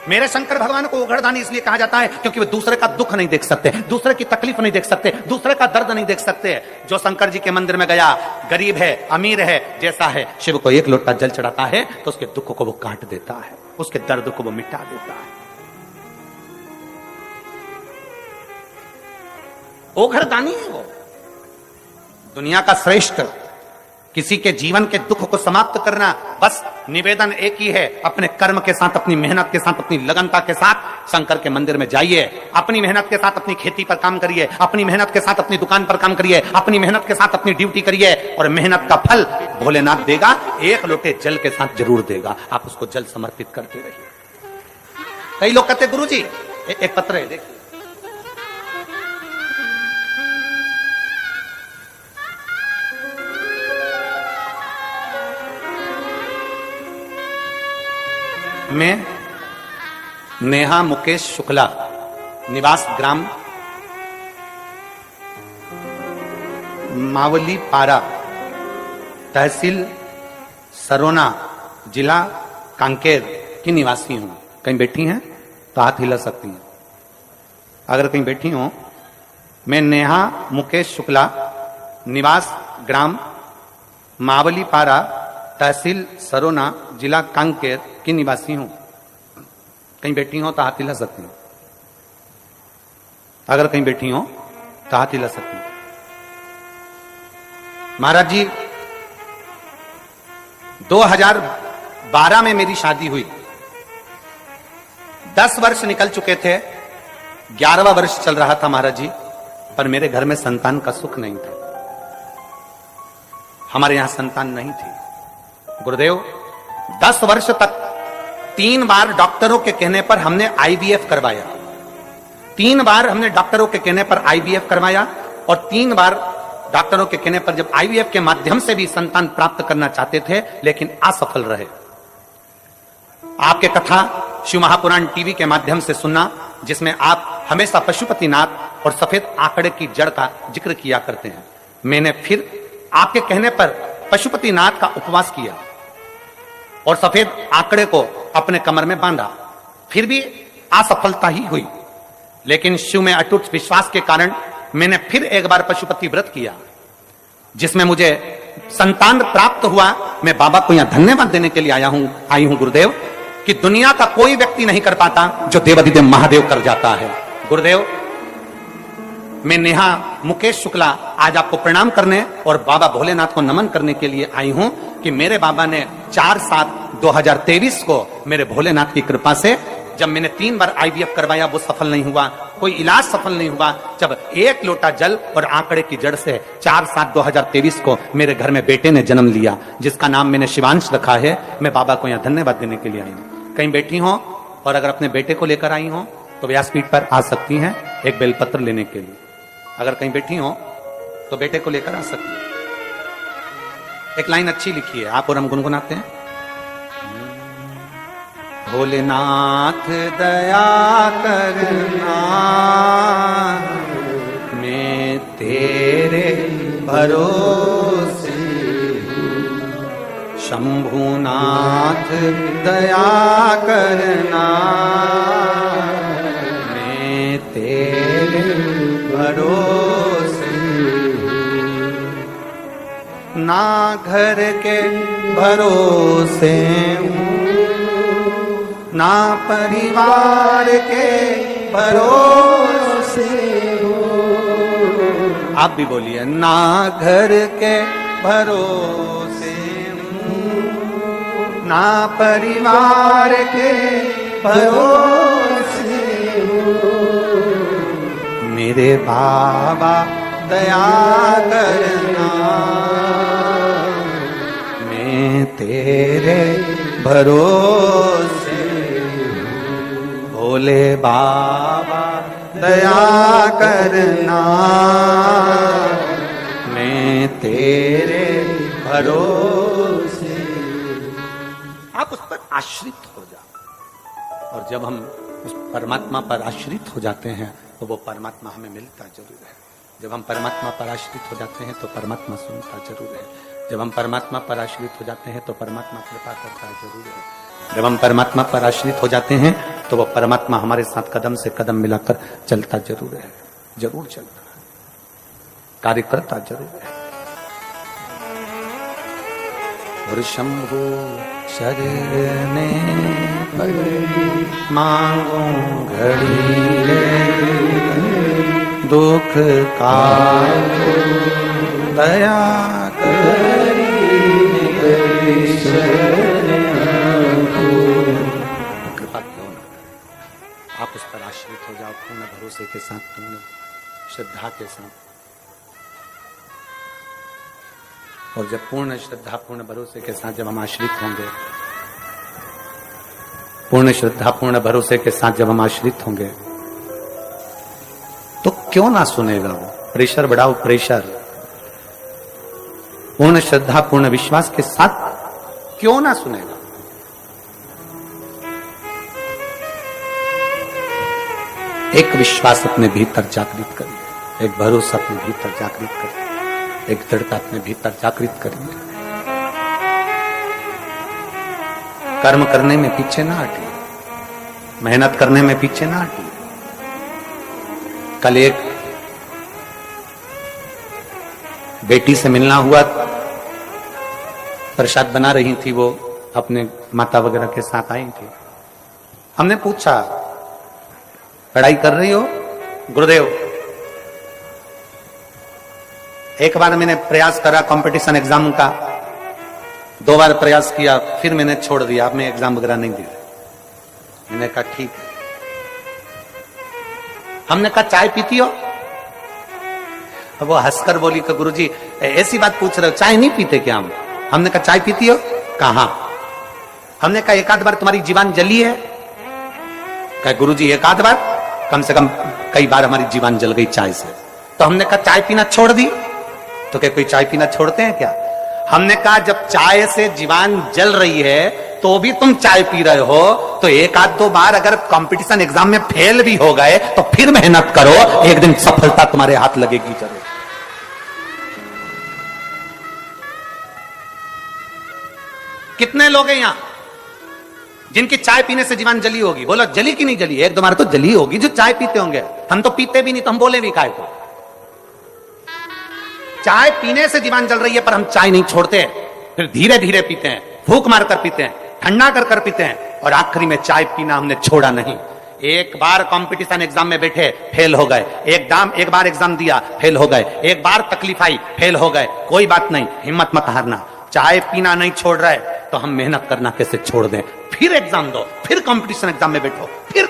Speaker 1: मेरे शंकर भगवान को ओघड़दानी इसलिए कहा जाता है क्योंकि वे दूसरे का दुख नहीं देख सकते, दूसरे की तकलीफ नहीं देख सकते, दूसरे का दर्द नहीं देख सकते। जो शंकर जी के मंदिर में गया, गरीब है, अमीर है, जैसा है, शिव को एक लोटा जल चढ़ाता है तो उसके दुख को वो काट देता है, उसके दर्द को वो मिटा देता है। ओघड़दानी है वो, दुनिया का श्रेष्ठ। किसी के जीवन के दुख को समाप्त करना, बस निवेदन एक ही है, अपने कर्म के साथ, अपनी मेहनत के साथ, अपनी लगनता के साथ शंकर के मंदिर में जाइए, अपनी मेहनत के साथ अपनी खेती पर काम करिए, अपनी मेहनत के साथ अपनी दुकान पर काम करिए, अपनी मेहनत के साथ अपनी ड्यूटी करिए, और मेहनत का फल भोलेनाथ देगा, एक लोटे जल के साथ जरूर देगा। आप उसको जल समर्पित करते रहिए। कई लोग कहते गुरुजी, एक पत्र है देखिए, मैं नेहा मुकेश शुक्ला, निवास ग्राम मावली पारा, तहसील सरोना, जिला कांकेर की निवासी हूं। कहीं बैठी हैं तो हाथ हिला सकती हैं अगर कहीं बैठी हूं। मैं नेहा मुकेश शुक्ला, निवास ग्राम मावली पारा, तहसील सरोना, जिला कांकेर की निवासी हूं। कहीं बैठी हो तो हाथ हिला सकती हूं अगर कहीं बैठी हो तो हाथ हिला सकती हूं। महाराज जी, 2012 में मेरी शादी हुई, 10 वर्ष निकल चुके थे, 11वां वर्ष चल रहा था महाराज जी, पर मेरे घर में संतान का सुख नहीं था। हमारे यहां संतान नहीं थी। गुरुदेव, 10 वर्ष तक 3 बार डॉक्टरों के कहने पर हमने आईवीएफ करवाया, 3 बार हमने डॉक्टरों के कहने पर आईवीएफ करवाया, और 3 बार डॉक्टरों के कहने पर जब आईवीएफ के माध्यम से भी संतान प्राप्त करना चाहते थे, लेकिन असफल रहे। आपके कथा शिव महापुराण टीवी के माध्यम से सुनना, जिसमें आप हमेशा पशुपतिनाथ और सफेद आंकड़े की जड़ का जिक्र किया करते हैं। मैंने फिर आपके कहने पर पशुपतिनाथ का उपवास किया और सफेद आंकड़े को अपने कमर में बांधा, फिर भी असफलता ही हुई। लेकिन शिव में अटूट विश्वास के कारण मैंने फिर एक बार पशुपति व्रत किया, जिसमें मुझे संतान प्राप्त हुआ। मैं बाबा को यहां धन्यवाद देने के लिए आई हूं गुरुदेव, कि दुनिया का कोई व्यक्ति नहीं कर पाता जो देवाधिदेव महादेव कर जाता है। गुरुदेव, मैं नेहा मुकेश शुक्ला आज आपको प्रणाम करने और बाबा भोलेनाथ को नमन करने के लिए आई हूं कि मेरे बाबा ने 4/7/2023 को मेरे भोलेनाथ की कृपा से, जब मैंने 3 बार आईवीएफ करवाया, वो सफल नहीं हुआ, कोई इलाज सफल नहीं हुआ, जब 1 लोटा जल और आंकड़े की जड़ से 4/7/2023 को मेरे घर में बेटे ने जन्म लिया, जिसका नाम मैंने शिवांश रखा है। मैं बाबा को यहां धन्यवाद देने के लिए आई हूं। कहीं बैठी हो और अगर अपने बेटे को लेकर आई हो तो व्यासपीठ पर आ सकती हैं एक बेलपत्र लेने के लिए। अगर कहीं बैठी हो तो बेटे को लेकर आ सकती है। एक लाइन अच्छी लिखी है, आप और हम गुनगुनाते हैं। भोलेनाथ दया करना, मैं तेरे भरोसे, शंभुनाथ दया करना, मैं तेरे भरोसे, ना घर के भरोसे हूँ, ना परिवार के भरोसे हो, आप भी बोलिए। ना घर के भरोसे ना परिवार के भरोसे मेरे बाबा दया करना, मैं तेरे भरोसे भोले बाबा दया करना, मैं तेरे भरोसे। आप उस पर आश्रित हो जाओ, और जब हम उस परमात्मा पर आश्रित हो जाते हैं तो वो परमात्मा हमें मिलता जरूर है। जब हम परमात्मा पर आश्रित हो जाते हैं तो परमात्मा सुनता जरूर है। जब हम परमात्मा पर आश्रित हो जाते हैं तो परमात्मा कृपा करता जरूर है। जब हम परमात्मा पर आश्रित हो जाते हैं तो वो परमात्मा हमारे साथ कदम से कदम मिलाकर चलता जरूर है, जरूर चलता है, कार्य करता जरूर है। और शंभु शरणे पड़ी मांगो घड़ी दुख का दया करी कृपा क्यों ना। आप उस पर आश्रित हो जाओ पूर्ण भरोसे के साथ, पूर्ण श्रद्धा के साथ। और जब पूर्ण श्रद्धा पूर्ण भरोसे के साथ जब हम आश्रित होंगे, पूर्ण श्रद्धा पूर्ण भरोसे के साथ जब हम आश्रित होंगे तो क्यों ना सुनेगा वो। प्रेशर बढ़ाओ, प्रेशर। पूर्ण श्रद्धा पूर्ण विश्वास के साथ क्यों ना सुनेगा। एक विश्वास अपने भीतर जागृत करिए, एक भरोसा अपने भीतर जागृत करिए, एक दृढ़ता अपने भीतर जागृत करिए। कर्म करने में पीछे ना हटिए, मेहनत करने में पीछे ना हटिए। कल एक बेटी से मिलना हुआ, प्रसाद बना रही थी, वो अपने माता वगैरह के साथ आई थी। हमने पूछा पढ़ाई कर रही हो गुरुदेव? एक बार मैंने प्रयास करा कंपटीशन एग्जाम का, 2 बार प्रयास किया, फिर मैंने छोड़ दिया, अब मैं एग्जाम वगैरह नहीं दिया। मैंने कहा ठीक है। हमने कहा चाय पीती हो? वो हंसकर बोली कि गुरुजी ऐसी बात पूछ रहे हो, चाय नहीं पीते क्या हम? हमने कहा चाय पीती हो? कहां? हमने कहा एक आध बार तुम्हारी जीवान जली है? कहा गुरुजी एक आध बार, कम से कम कई बार हमारी जीवान जल गई चाय से। तो हमने कहा चाय पीना छोड़ दी? तो क्या कोई चाय पीना छोड़ते हैं क्या? हमने कहा जब चाय से जीवान जल रही है तो भी तुम चाय पी रहे हो, तो एक आध 2 बार अगर कंपटीशन एग्जाम में फेल भी हो गए तो फिर मेहनत करो, एक दिन सफलता तुम्हारे हाथ लगेगी जरूर। कितने लोग हैं यहां जिनकी चाय पीने से जीवान जली होगी? बोलो जली कि नहीं जली? 1-2 बार तो जली होगी जो चाय पीते होंगे। हम तो पीते भी नहीं, तो हम बोले भी काय को। चाय पीने से जीवान जल रही है पर हम चाय नहीं छोड़ते, फिर धीरे धीरे पीते हैं, फूंक मार कर पीते हैं, ठंडा कर कर पीते हैं, और आखिरी में चाय पीना हमने छोड़ा नहीं। एक बार कंपटीशन एग्जाम में बैठे, फेल हो गए, एक बार एग्जाम दिया, फेल हो गए, एक बार तकलीफ आई, फेल हो गए, कोई बात नहीं, हिम्मत मत हारना। चाय पीना नहीं छोड़ रहे तो हम मेहनत करना कैसे छोड़ दें? फिर एग्जाम दो, फिर कंपटीशन एग्जाम में बैठो, फिर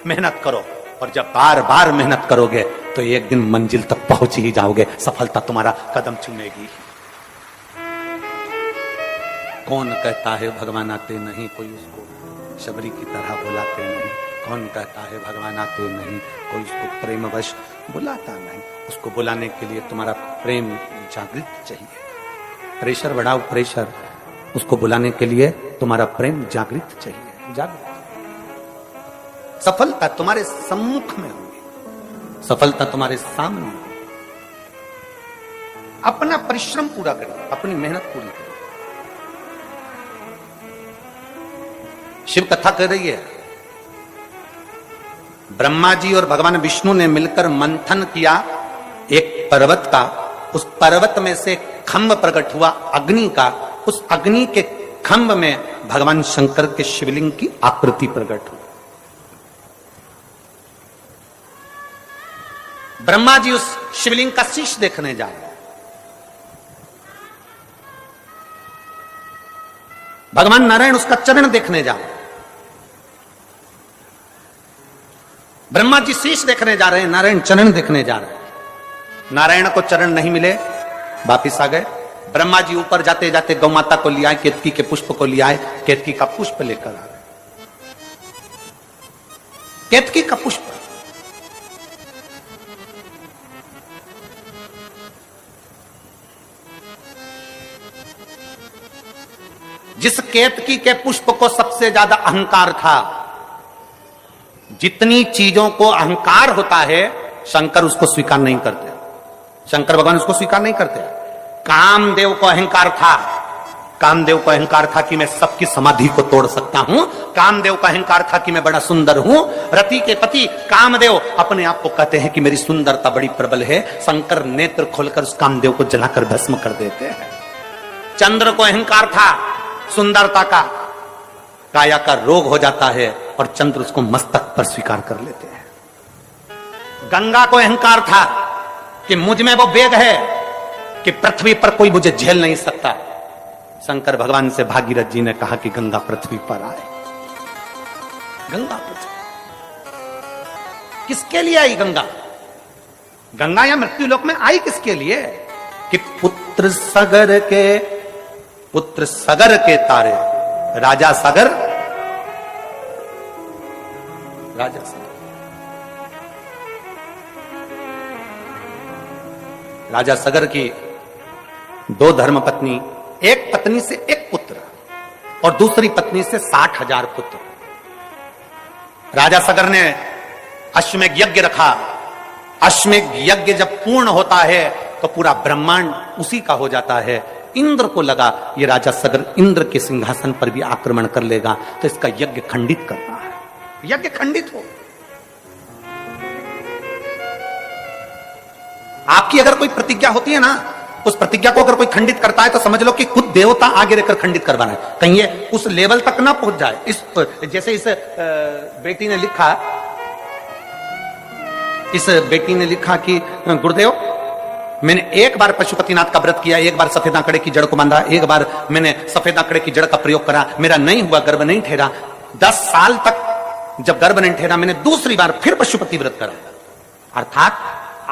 Speaker 1: मेहनत करो, और जब बार बार मेहनत करोगे तो एक दिन मंजिल तक पहुंच ही जाओगे, सफलता तुम्हारा कदम चूमेगी। कौन कहता है भगवान आते नहीं, कोई उसको शबरी की तरह बुलाते नहीं। कौन कहता है भगवान आते नहीं, कोई उसको प्रेमवश बुलाता नहीं। उसको बुलाने के लिए तुम्हारा प्रेम जागृत चाहिए। प्रेशर बढ़ाओ, प्रेशर। उसको बुलाने के लिए तुम्हारा प्रेम जागृत चाहिए, जागृत। सफलता तुम्हारे सम्मुख में होगी, सफलता तुम्हारे सामने होगी। अपना परिश्रम पूरा करिए, अपनी मेहनत पूरी करिए। शिव कथा कर रही है, ब्रह्मा जी और भगवान विष्णु ने मिलकर मंथन किया एक पर्वत का। उस पर्वत में से खंभ प्रकट हुआ अग्नि का। उस अग्नि के खंभ में भगवान शंकर के शिवलिंग की आकृति प्रकट हुई। ब्रह्मा जी उस शिवलिंग का शीश देखने जा रहे हैं। भगवान नारायण उसका चरण देखने जा रहे हैं। ब्रह्मा जी शीश देखने जा रहे हैं, नारायण चरण देखने जा रहे हैं। नारायण को चरण नहीं मिले, वापिस आ गए। ब्रह्मा जी ऊपर जाते जाते गौ माता को ले आए, केतकी के पुष्प को ले आए, केतकी का पुष्प लेकर आ गए। केतकी का पुष्प जिस केतकी के पुष्प को सबसे ज्यादा अहंकार था, जितनी चीजों को अहंकार होता है शंकर उसको स्वीकार नहीं करते, शंकर भगवान उसको स्वीकार नहीं करते। कामदेव को अहंकार था, कामदेव को अहंकार था कि मैं सबकी समाधि को तोड़ सकता हूं, कामदेव का अहंकार था कि मैं बड़ा सुंदर हूं। रति के पति कामदेव अपने आप को कहते हैं कि मेरी सुंदरता बड़ी प्रबल है। शंकर नेत्र खोलकर उस कामदेव को जलाकर भस्म कर देते हैं। चंद्र को अहंकार था सुंदरता का, काया का रोग हो जाता है और चंद्र उसको मस्तक पर स्वीकार कर लेते हैं। गंगा को अहंकार था कि मुझ में वो वेग है कि पृथ्वी पर कोई मुझे झेल नहीं सकता। शंकर भगवान से भागीरथ जी ने कहा कि गंगा पृथ्वी पर आए। गंगा पृथ्वी किसके लिए आई? गंगा गंगा या मृत्यु लोक में आई किसके लिए? कि पुत्र सगर के तारे, राजा सगर राजा सगर की दो धर्मपत्नी, एक पत्नी से एक पुत्र और दूसरी पत्नी से 60,000 पुत्र। राजा सगर ने अश्वमेध यज्ञ रखा। अश्वमेध यज्ञ जब पूर्ण होता है तो पूरा ब्रह्मांड उसी का हो जाता है। इंद्र को लगा ये राजा सगर इंद्र के सिंहासन पर भी आक्रमण कर लेगा, तो इसका यज्ञ खंडित करना है। यज्ञ खंडित हो। आपकी अगर कोई प्रतिज्ञा होती है ना, उस प्रतिज्ञा को अगर कोई खंडित करता है तो समझ लो कि खुद देवता आगे रहकर खंडित करवाना है। कहीं ये उस लेवल तक ना पहुंच जाए। जैसे इस बेटी ने लिखा कि गुरुदेव मैंने एक बार पशुपतिनाथ का व्रत किया, एक बार सफेद आंकड़े की जड़ को बांधा, एक बार मैंने सफेद आंकड़े की जड़ का प्रयोग करा, मेरा नहीं हुआ, गर्भ नहीं ठहरा। 10 साल तक जब गर्भ नहीं ठहरा मैंने दूसरी बार फिर पशुपति व्रत करा। अर्थात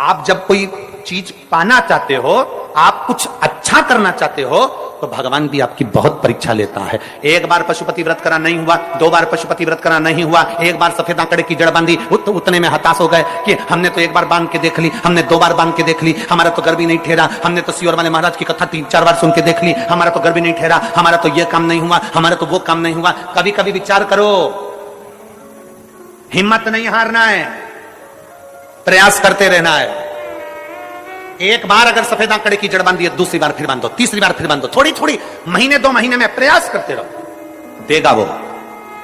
Speaker 1: आप जब कोई चीज पाना चाहते हो, आप कुछ अच्छा करना चाहते हो, तो भगवान भी आपकी बहुत परीक्षा लेता है। एक बार पशुपति व्रत करा नहीं हुआ, 2 बार पशुपति व्रत करा नहीं हुआ, एक बार सफेद आंकड़े की जड़ बांधी, उतने में हताश हो गए कि हमने तो एक बार बांध के देख ली, हमने 2 बार बांध के देख ली, हमारा तो गर्भ ही नहीं ठहरा, हमने तो सियोर वाले महाराज की कथा 3-4 बार सुन के देख ली, हमारा तो गर्भ ही नहीं ठहरा, हमारा तो ये काम नहीं हुआ, हमारा तो वो काम नहीं हुआ। कभी कभी विचार करो, हिम्मत नहीं हारना है, प्रयास करते रहना है। एक बार अगर सफेद आंकड़े की जड़ बांधी है, दूसरी बार फिर बांधो, तीसरी बार फिर बांधो, थोड़ी थोड़ी महीने 2 महीने में प्रयास करते रहो, देगा वो।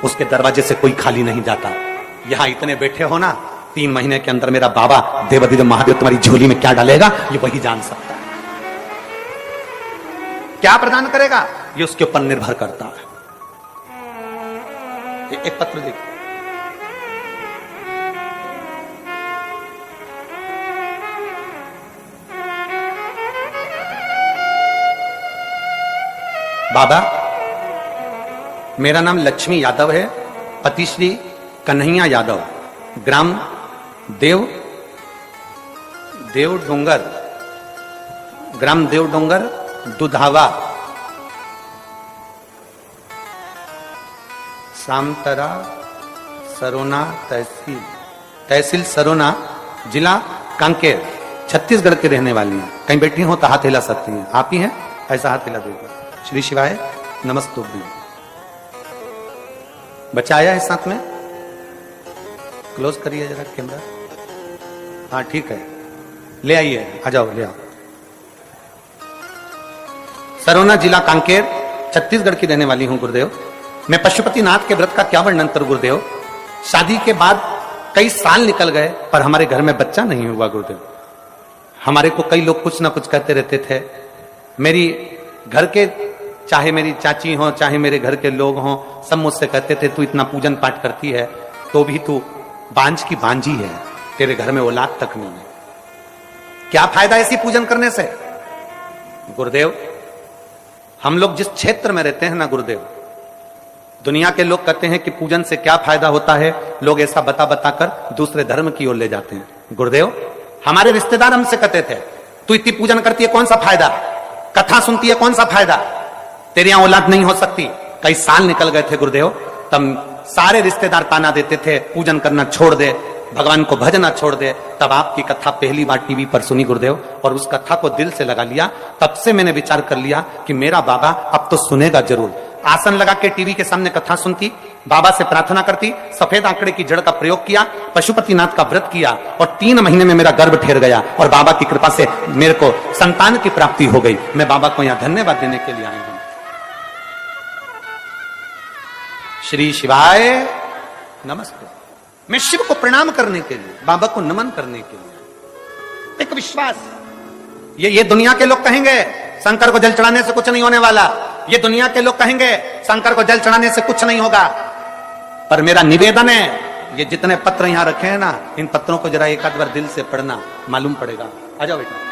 Speaker 1: उसके दरवाजे से कोई खाली नहीं जाता। यहां इतने बैठे हो ना, 3 महीने के अंदर मेरा बाबा देवाधिदेव महादेव तुम्हारी झोली में क्या डालेगा ये वही जान सकता है। क्या प्रदान करेगा ये उसके ऊपर निर्भर करता है। एक पत्र देखो, बाबा मेरा नाम लक्ष्मी यादव है, पति श्री कन्हैया यादव, ग्राम देव डोंगर दुधावा, सामतरा सरोना तहसील सरोना, जिला कांकेर, छत्तीसगढ़ के रहने वाली हैं। कहीं बैठी हो तो हाथ हिला सकती हैं। आप ही हैं? ऐसा हाथ हिला देगा। श्री शिवाय नमस्तुभ्यं। बच्चा आया है साथ में, क्लोज करिए जरा कैमरा। हाँ ठीक है, ले आइए, आ जाओ, ले आओ। सरोना जिला कांकेर, छत्तीसगढ़ की रहने वाली हूं गुरुदेव। मैं पशुपतिनाथ के व्रत का क्या वर्णन करूं गुरुदेव। शादी के बाद कई साल निकल गए पर हमारे घर में बच्चा नहीं हुआ गुरुदेव। हमारे को कई लोग कुछ ना कुछ कहते रहते थे। मेरी घर के, चाहे मेरी चाची हो, चाहे मेरे घर के लोग हों, सब मुझसे कहते थे तू इतना पूजन पाठ करती है तो भी तू बांझ की बांझी है, तेरे घर में औलाद तक नहीं है। क्या फायदा ऐसी पूजन करने से? गुरुदेव, हम लोग जिस क्षेत्र में रहते हैं ना गुरुदेव, दुनिया के लोग कहते हैं कि पूजन से क्या फायदा होता है, लोग ऐसा बता बताकर दूसरे धर्म की ओर ले जाते हैं। गुरुदेव, हमारे रिश्तेदार हमसे कहते थे, तू इतनी पूजन करती है कौन सा फायदा, कथा सुनती है कौन सा फायदा, तेरी यहां औलाद नहीं हो सकती। कई साल निकल गए थे गुरुदेव, तब सारे रिश्तेदार ताना देते थे, पूजन करना छोड़ दे, भगवान को भजना छोड़ दे। तब आपकी कथा पहली बार टीवी पर सुनी गुरुदेव, और उस कथा को दिल से लगा लिया। तब से मैंने विचार कर लिया कि मेरा बाबा अब तो सुनेगा जरूर। आसन लगा के टीवी के सामने कथा सुनती, बाबा से प्रार्थना करती, सफेद आंकड़े की जड़ का प्रयोग किया, पशुपतिनाथ का व्रत किया, और 3 महीने में मेरा गर्भ ठहर गया, और बाबा की कृपा से मेरे को संतान की प्राप्ति हो गई। मैं बाबा को यहां धन्यवाद देने के लिए आया हूं। श्री शिवाय नमस्ते। मैं शिव को प्रणाम करने के लिए, बाबा को नमन करने के लिए। एक विश्वास, ये दुनिया के लोग कहेंगे शंकर को जल चढ़ाने से कुछ नहीं होने वाला, ये दुनिया के लोग कहेंगे शंकर को जल चढ़ाने से कुछ नहीं होगा, पर मेरा निवेदन है, ये जितने पत्र यहां रखे हैं ना, इन पत्रों को जरा एक आध बार दिल से पढ़ना, मालूम पड़ेगा। आ जाओ बेटा।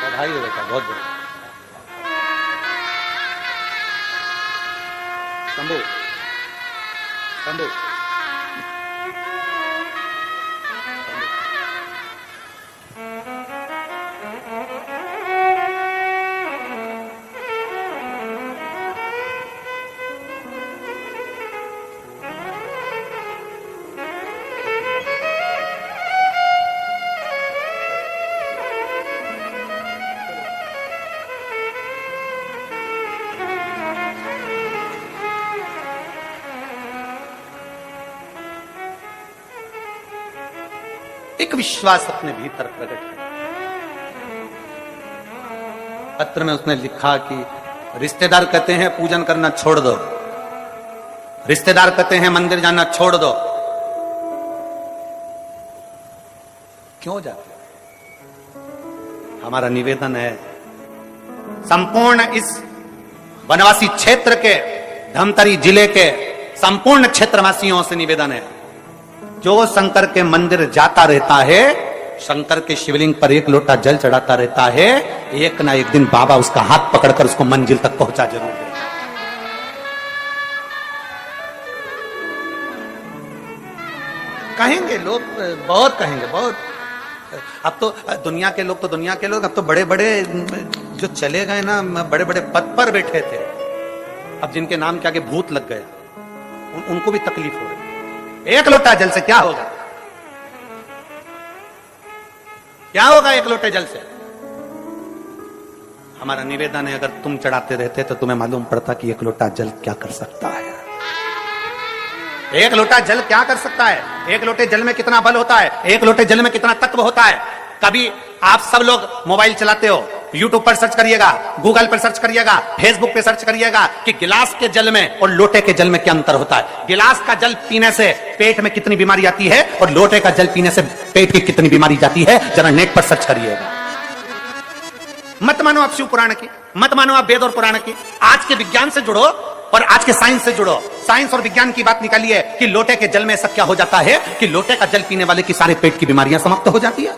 Speaker 1: बधाई हो बेटा, बहुत बहुत। शंभू शंभू एक विश्वास अपने भीतर प्रकट है। पत्र में उसने लिखा कि रिश्तेदार कहते हैं पूजन करना छोड़ दो, रिश्तेदार कहते हैं मंदिर जाना छोड़ दो, क्यों जाते? हमारा निवेदन है, संपूर्ण इस वनवासी क्षेत्र के, धमतरी जिले के संपूर्ण क्षेत्रवासियों से निवेदन है, जो शंकर के मंदिर जाता रहता है, शंकर के शिवलिंग पर एक लोटा जल चढ़ाता रहता है, एक ना एक दिन बाबा उसका हाथ पकड़कर उसको मंजिल तक पहुंचा जरूर दे। कहेंगे लोग, बहुत कहेंगे, बहुत। अब तो दुनिया के लोग, अब तो बड़े बड़े जो चले गए ना, बड़े बड़े पद पर बैठे थे, अब जिनके नाम के आगे भूत लग गए, उनको भी तकलीफ हो रही। एक लोटा जल से क्या होगा? क्या होगा एक लोटे जल से? हमारा निवेदन है, अगर तुम चढ़ाते रहते तो तुम्हें मालूम पड़ता कि एक लोटा जल क्या कर सकता है। एक लोटा जल क्या कर सकता है? एक लोटे जल में कितना बल होता है, एक लोटे जल में कितना तत्व होता है। कभी आप सब लोग मोबाइल चलाते हो, यूट्यूब पर सर्च करिएगा, गूगल पर सर्च करिएगा, फेसबुक पे सर्च करिएगा कि गिलास के जल में और लोटे के जल में क्या अंतर होता है। गिलास का जल पीने से पेट में कितनी बीमारी आती है, और लोटे का जल पीने से पेट की कितनी बीमारी जाती है, जरा नेट पर सर्च करिएगा। मत मानो आप शिव पुराण की, मत मानो आप वेद और पुराण की, आज के विज्ञान से जुड़ो और आज के साइंस से जुड़ो। साइंस और विज्ञान की बात निकालिए कि लोटे के जल में ऐसा क्या हो जाता है कि लोटे का जल पीने वाले की सारे पेट की बीमारियां समाप्त हो जाती है।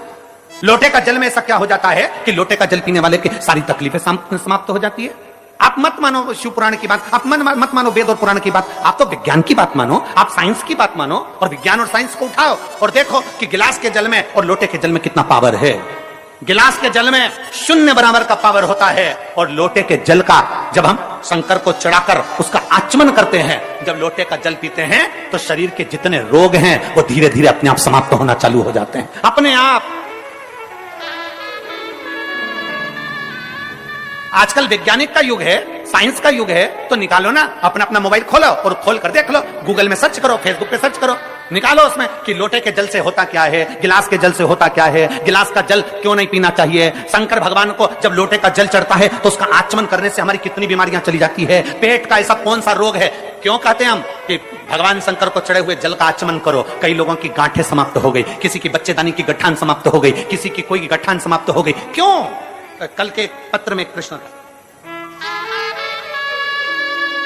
Speaker 1: लोटे का जल में ऐसा क्या हो जाता है कि लोटे का जल पीने वाले की सारी तकलीफें समाप्त हो जाती है। आप मत मानो शिव पुराण की बात, आप मत मानो वेद और पुराण की बात, आप तो विज्ञान की बात मानो, आप साइंस की बात मानो, और विज्ञान और साइंस को उठाओ और देखो कि गिलास के जल में और लोटे के जल में कितना पावर है। गिलास के जल में 0 बराबर का पावर होता है, और लोटे के जल का जब हम शंकर को चढ़ाकर उसका आचमन करते हैं, जब लोटे का जल पीते हैं, तो शरीर के जितने रोग हैं वो धीरे धीरे अपने आप समाप्त होना चालू हो जाते हैं, अपने आप। आजकल वैज्ञानिक का युग है, साइंस का युग है, तो निकालो ना अपना अपना मोबाइल खोलो और खोल कर देख लो, गूगल में सर्च करो, फेसबुक पे सर्च करो, निकालो उसमें कि लोटे के जल से होता क्या है, गिलास के जल से होता क्या है, गिलास का जल क्यों नहीं पीना चाहिए। शंकर भगवान को जब लोटे का जल चढ़ता है तो उसका आचमन करने से हमारी कितनी बीमारियां चली जाती है। पेट का ऐसा कौन सा रोग है, क्यों कहते हैं हम कि भगवान शंकर को चढ़े हुए जल का आचमन करो। कई लोगों की गांठें समाप्त हो गई, किसी की बच्चेदानी की गठान समाप्त हो गई, किसी की कोई गठान समाप्त हो गई, क्यों? कल के पत्र में कृष्ण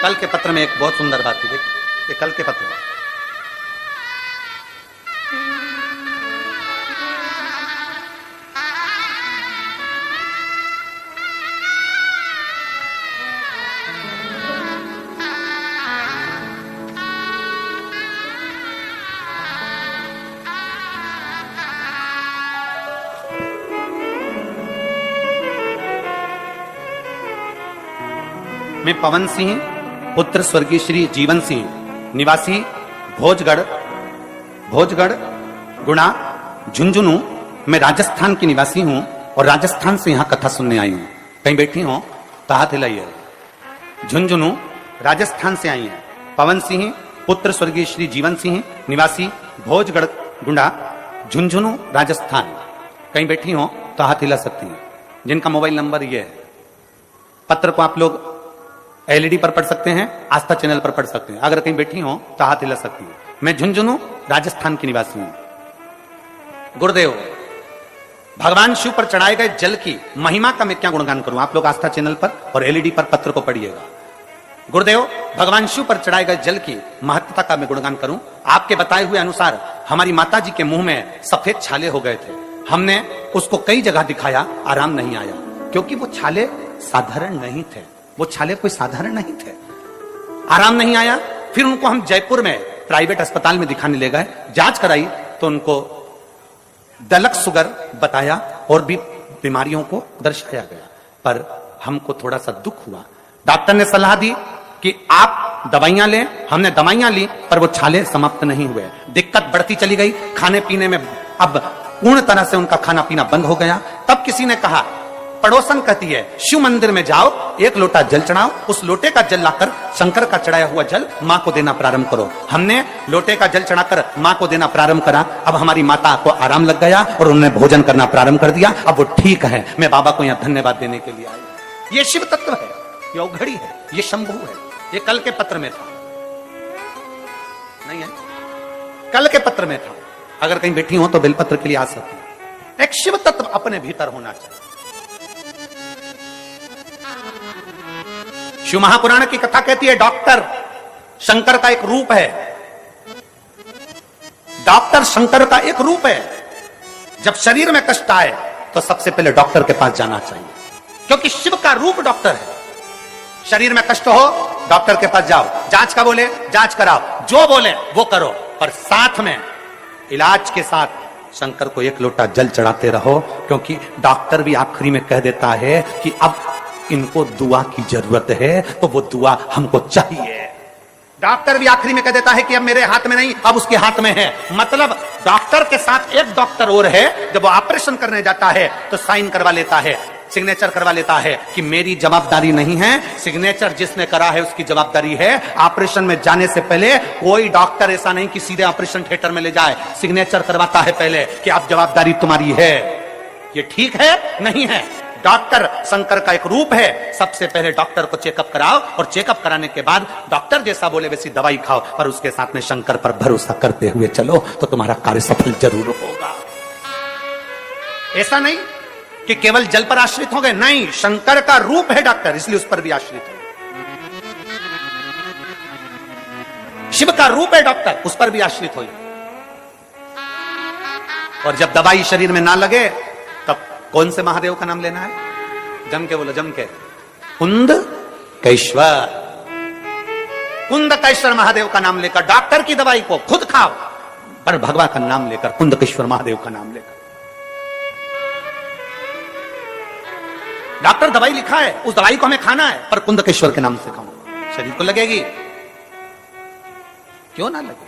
Speaker 1: कल के पत्र में एक बहुत सुंदर बात थी, देखिए ये कल के पत्र में मैं पवन सिंह पुत्र स्वर्गीय श्री जीवन सिंह निवासी भोजगढ़ गुणा झुंझुनू मैं राजस्थान की निवासी हूं और राजस्थान से यहां कथा सुनने आई हूं। कहीं बैठी हो तो हाथ हिलाइए। झुंझुनू राजस्थान से आई है। पवन सिंह पुत्र स्वर्गीय श्री जीवन सिंह निवासी भोजगढ़ गुंडा झुंझुनू राजस्थान। कहीं बैठी हो तो हाथ हिला सकती हैं। जिनका मोबाइल नंबर ये है। पत्र को आप लोग एलईडी पर पढ़ सकते हैं, आस्था चैनल पर पढ़ सकते हैं। अगर कहीं बैठी हो तो हाथ हिला सकती हैं। मैं झुंझुनू राजस्थान की निवासी हूं। गुरुदेव भगवान शिव पर चढ़ाए गए जल की महिमा का मैं क्या गुणगान करूं। आप लोग आस्था चैनल पर और एलईडी पर पत्र को पढ़िएगा। गुरुदेव भगवान शिव पर चढ़ाए गए जल की महत्ता का मैं गुणगान करूं। आपके बताए हुए अनुसार हमारी माता जी के मुंह में सफेद छाले हो गए थे। हमने उसको कई जगह दिखाया, आराम नहीं आया, क्योंकि वो छाले साधारण नहीं थे। वो छाले कोई साधारण नहीं थे, आराम नहीं आया। फिर उनको हम जयपुर में प्राइवेट अस्पताल में दिखाने ले गए, जांच कराई तो उनको दलक शुगर बताया और भी बीमारियों को दर्शाया गया। पर हमको थोड़ा सा दुख हुआ। डॉक्टर ने सलाह दी कि आप दवाइयां लें। हमने दवाइयां ली पर वो छाले समाप्त नहीं हुए। दिक्कत बढ़ती चली गई। खाने पीने में अब पूर्ण तरह से उनका खाना पीना बंद हो गया। तब किसी ने कहा, पड़ोसन कहती है शिव मंदिर में जाओ, एक लोटा जल चढ़ाओ, उस लोटे का जल लाकर शंकर का चढ़ाया हुआ जल मां को देना प्रारंभ करो। हमने लोटे का जल चढ़ाकर मां को देना प्रारंभ करा। अब हमारी माता को आराम लग गया और उन्होंने भोजन करना प्रारंभ कर दिया। अब वो ठीक है। मैं बाबा को यहाँ धन्यवाद देने के लिए आई। ये शिव तत्व है, ये औघड़ी है, ये शंभु है। ये कल के पत्र में था, नहीं है, कल के पत्र में था। अगर कहीं बैठी हो तो बेलपत्र के लिए आ सकती है। एक शिव तत्व अपने भीतर होना चाहिए। शिव महापुराण की कथा कहती है डॉक्टर शंकर का एक रूप है। डॉक्टर शंकर का एक रूप है। जब शरीर में कष्ट आए तो सबसे पहले डॉक्टर के पास जाना चाहिए, क्योंकि शिव का रूप डॉक्टर है। शरीर में कष्ट हो डॉक्टर के पास जाओ, जांच का बोले जांच कराओ, जो बोले वो करो, पर साथ में इलाज के साथ शंकर को एक लोटा जल चढ़ाते रहो। क्योंकि डॉक्टर भी आखिरी में कह देता है कि अब इनको दुआ की जरूरत है, तो वो दुआ हमको चाहिए। डॉक्टर भी आखिरी में कह देता है कि अब मेरे हाथ में नहीं, अब उसके हाथ में है। मतलब डॉक्टर के साथ एक डॉक्टर और है। जब वो ऑपरेशन करने जाता है तो साइन करवा लेता है, सिग्नेचर करवा लेता है कि मेरी जवाबदारी नहीं है। सिग्नेचर जिसने करा है उसकी जवाबदारी है। ऑपरेशन में जाने से पहले कोई डॉक्टर ऐसा नहीं कि सीधे ऑपरेशन थिएटर में ले जाए, सिग्नेचर करवाता है पहले कि अब जवाबदारी तुम्हारी है। ये ठीक है नहीं है? डॉक्टर शंकर का एक रूप है। सबसे पहले डॉक्टर को चेकअप कराओ और चेकअप कराने के बाद डॉक्टर जैसा बोले वैसी दवाई खाओ, पर उसके साथ में शंकर पर भरोसा करते हुए चलो तो तुम्हारा कार्य सफल जरूर होगा। ऐसा नहीं कि केवल जल पर आश्रित हो गए, नहीं, शंकर का रूप है डॉक्टर, इसलिए उस पर भी आश्रित हो। शिव का रूप है डॉक्टर, उस पर भी आश्रित हो। और जब दवाई शरीर में ना लगे तब कौन से महादेव का नाम लेना है? जम के बोलो, जम के। कुंद कैश्वर, कुंद कैश्वर महादेव का नाम लेकर डॉक्टर की दवाई को खुद खाओ, पर भगवान का नाम लेकर, कुंद कैश्वर महादेव का नाम लेकर। डॉक्टर दवाई लिखा है, उस दवाई को हमें खाना है, पर कुंदकेश्वर के नाम से खाओ, शरीर को लगेगी, क्यों ना लगे।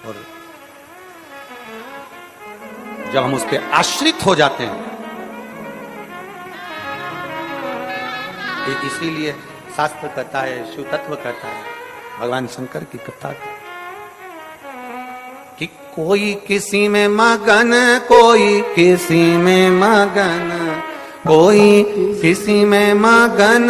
Speaker 1: और जब हम उस पर आश्रित हो जाते हैं, इसीलिए शास्त्र कहता है, शिव तत्व कहता है, भगवान शंकर की कथा कि कोई किसी में मगन, कोई किसी में मगन, कोई किसी में मगन,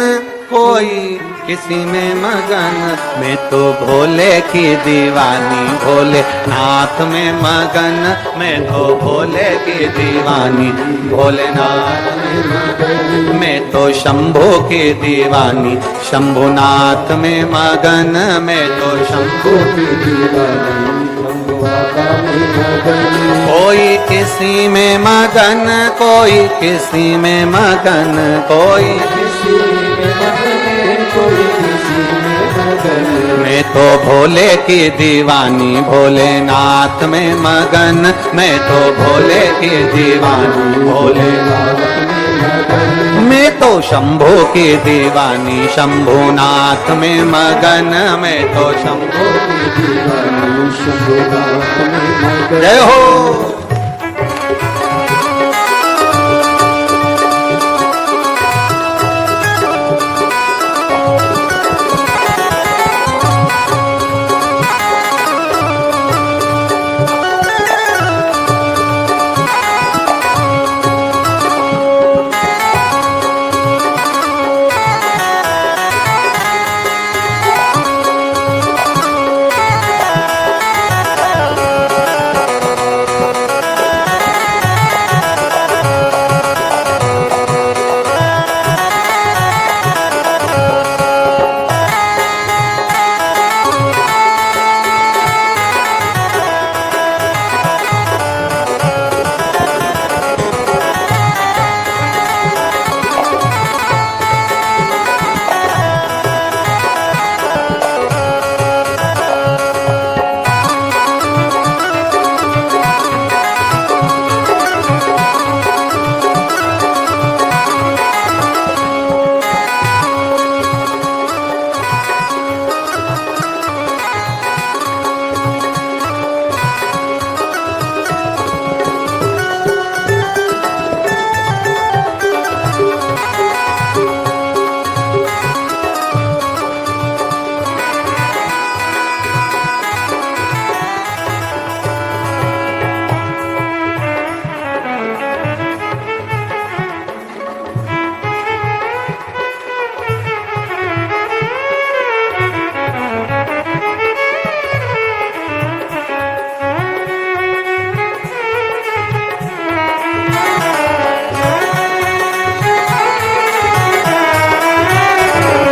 Speaker 1: कोई किसी में मगन, मैं तो भोले की दीवानी, भोले नाथ में मगन, मैं तो भोले की दीवानी, भोलेनाथ में मगन, मैं तो शंभू की दीवानी, शंभुनाथ में मगन, मैं तो शंभू की दीवानी, कोई किसी में मगन, कोई किसी में मगन, कोई किसी में मगन, कोई किसी में मगन, मैं तो भोले की दीवानी, भोलेनाथ में मगन, मैं तो भोले की दीवानी, भोलेनाथ में मगन, मैं तो शंभू की दीवानी, शंभुनाथ में मगन, मैं तो शंभू की दीवानी, शंभुनाथ में मगन। जय हो।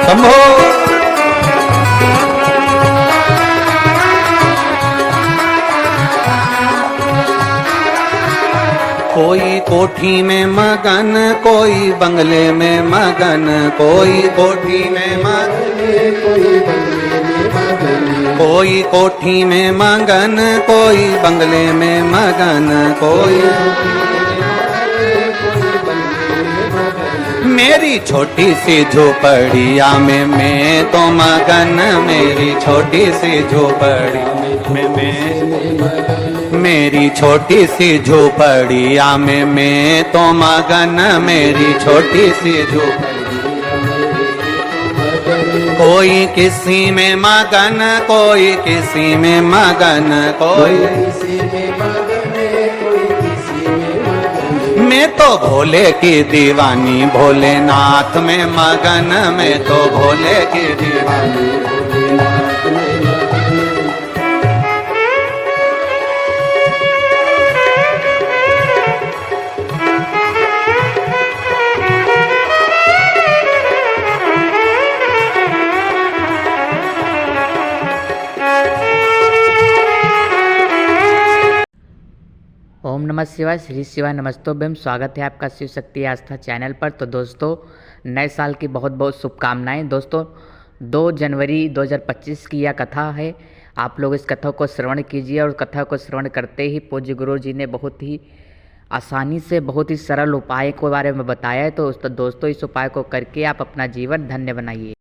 Speaker 1: शंभो। कोई कोठी में मगन, कोई बंगले में मगन, कोई कोठी में मगन, कोई बंगले में मगन, कोई कोठी में मगन, कोई बंगले में मगन, कोई मेरी छोटी सी झोपड़िया में मैं तो मगन, मेरी छोटी सी झोपड़िया में मैं, मेरी छोटी सी झोपड़िया में मैं तो मगन, मेरी छोटी सी झोपड़िया, कोई किसी में मगन, कोई किसी में मगन, कोई किसी में मगन, मैं तो भोले की दीवानी, भोलेनाथ में मगन, मैं तो भोले की दीवानी, भोलेनाथ में मगन।
Speaker 2: ओम नमः शिवाय, श्री शिवाय, नमस्तोभ्यम। स्वागत है आपका शिव शक्ति आस्था चैनल पर। तो दोस्तों, नए साल की बहुत बहुत शुभकामनाएं। दोस्तों, 2 जनवरी 2025 की यह कथा है। आप लोग इस कथा को श्रवण कीजिए और कथा को श्रवण करते ही पूज्य गुरु जी ने बहुत ही आसानी से बहुत ही सरल उपाय के बारे में बताया है। तो दोस्तों, इस उपाय को करके आप अपना जीवन धन्य बनाइए।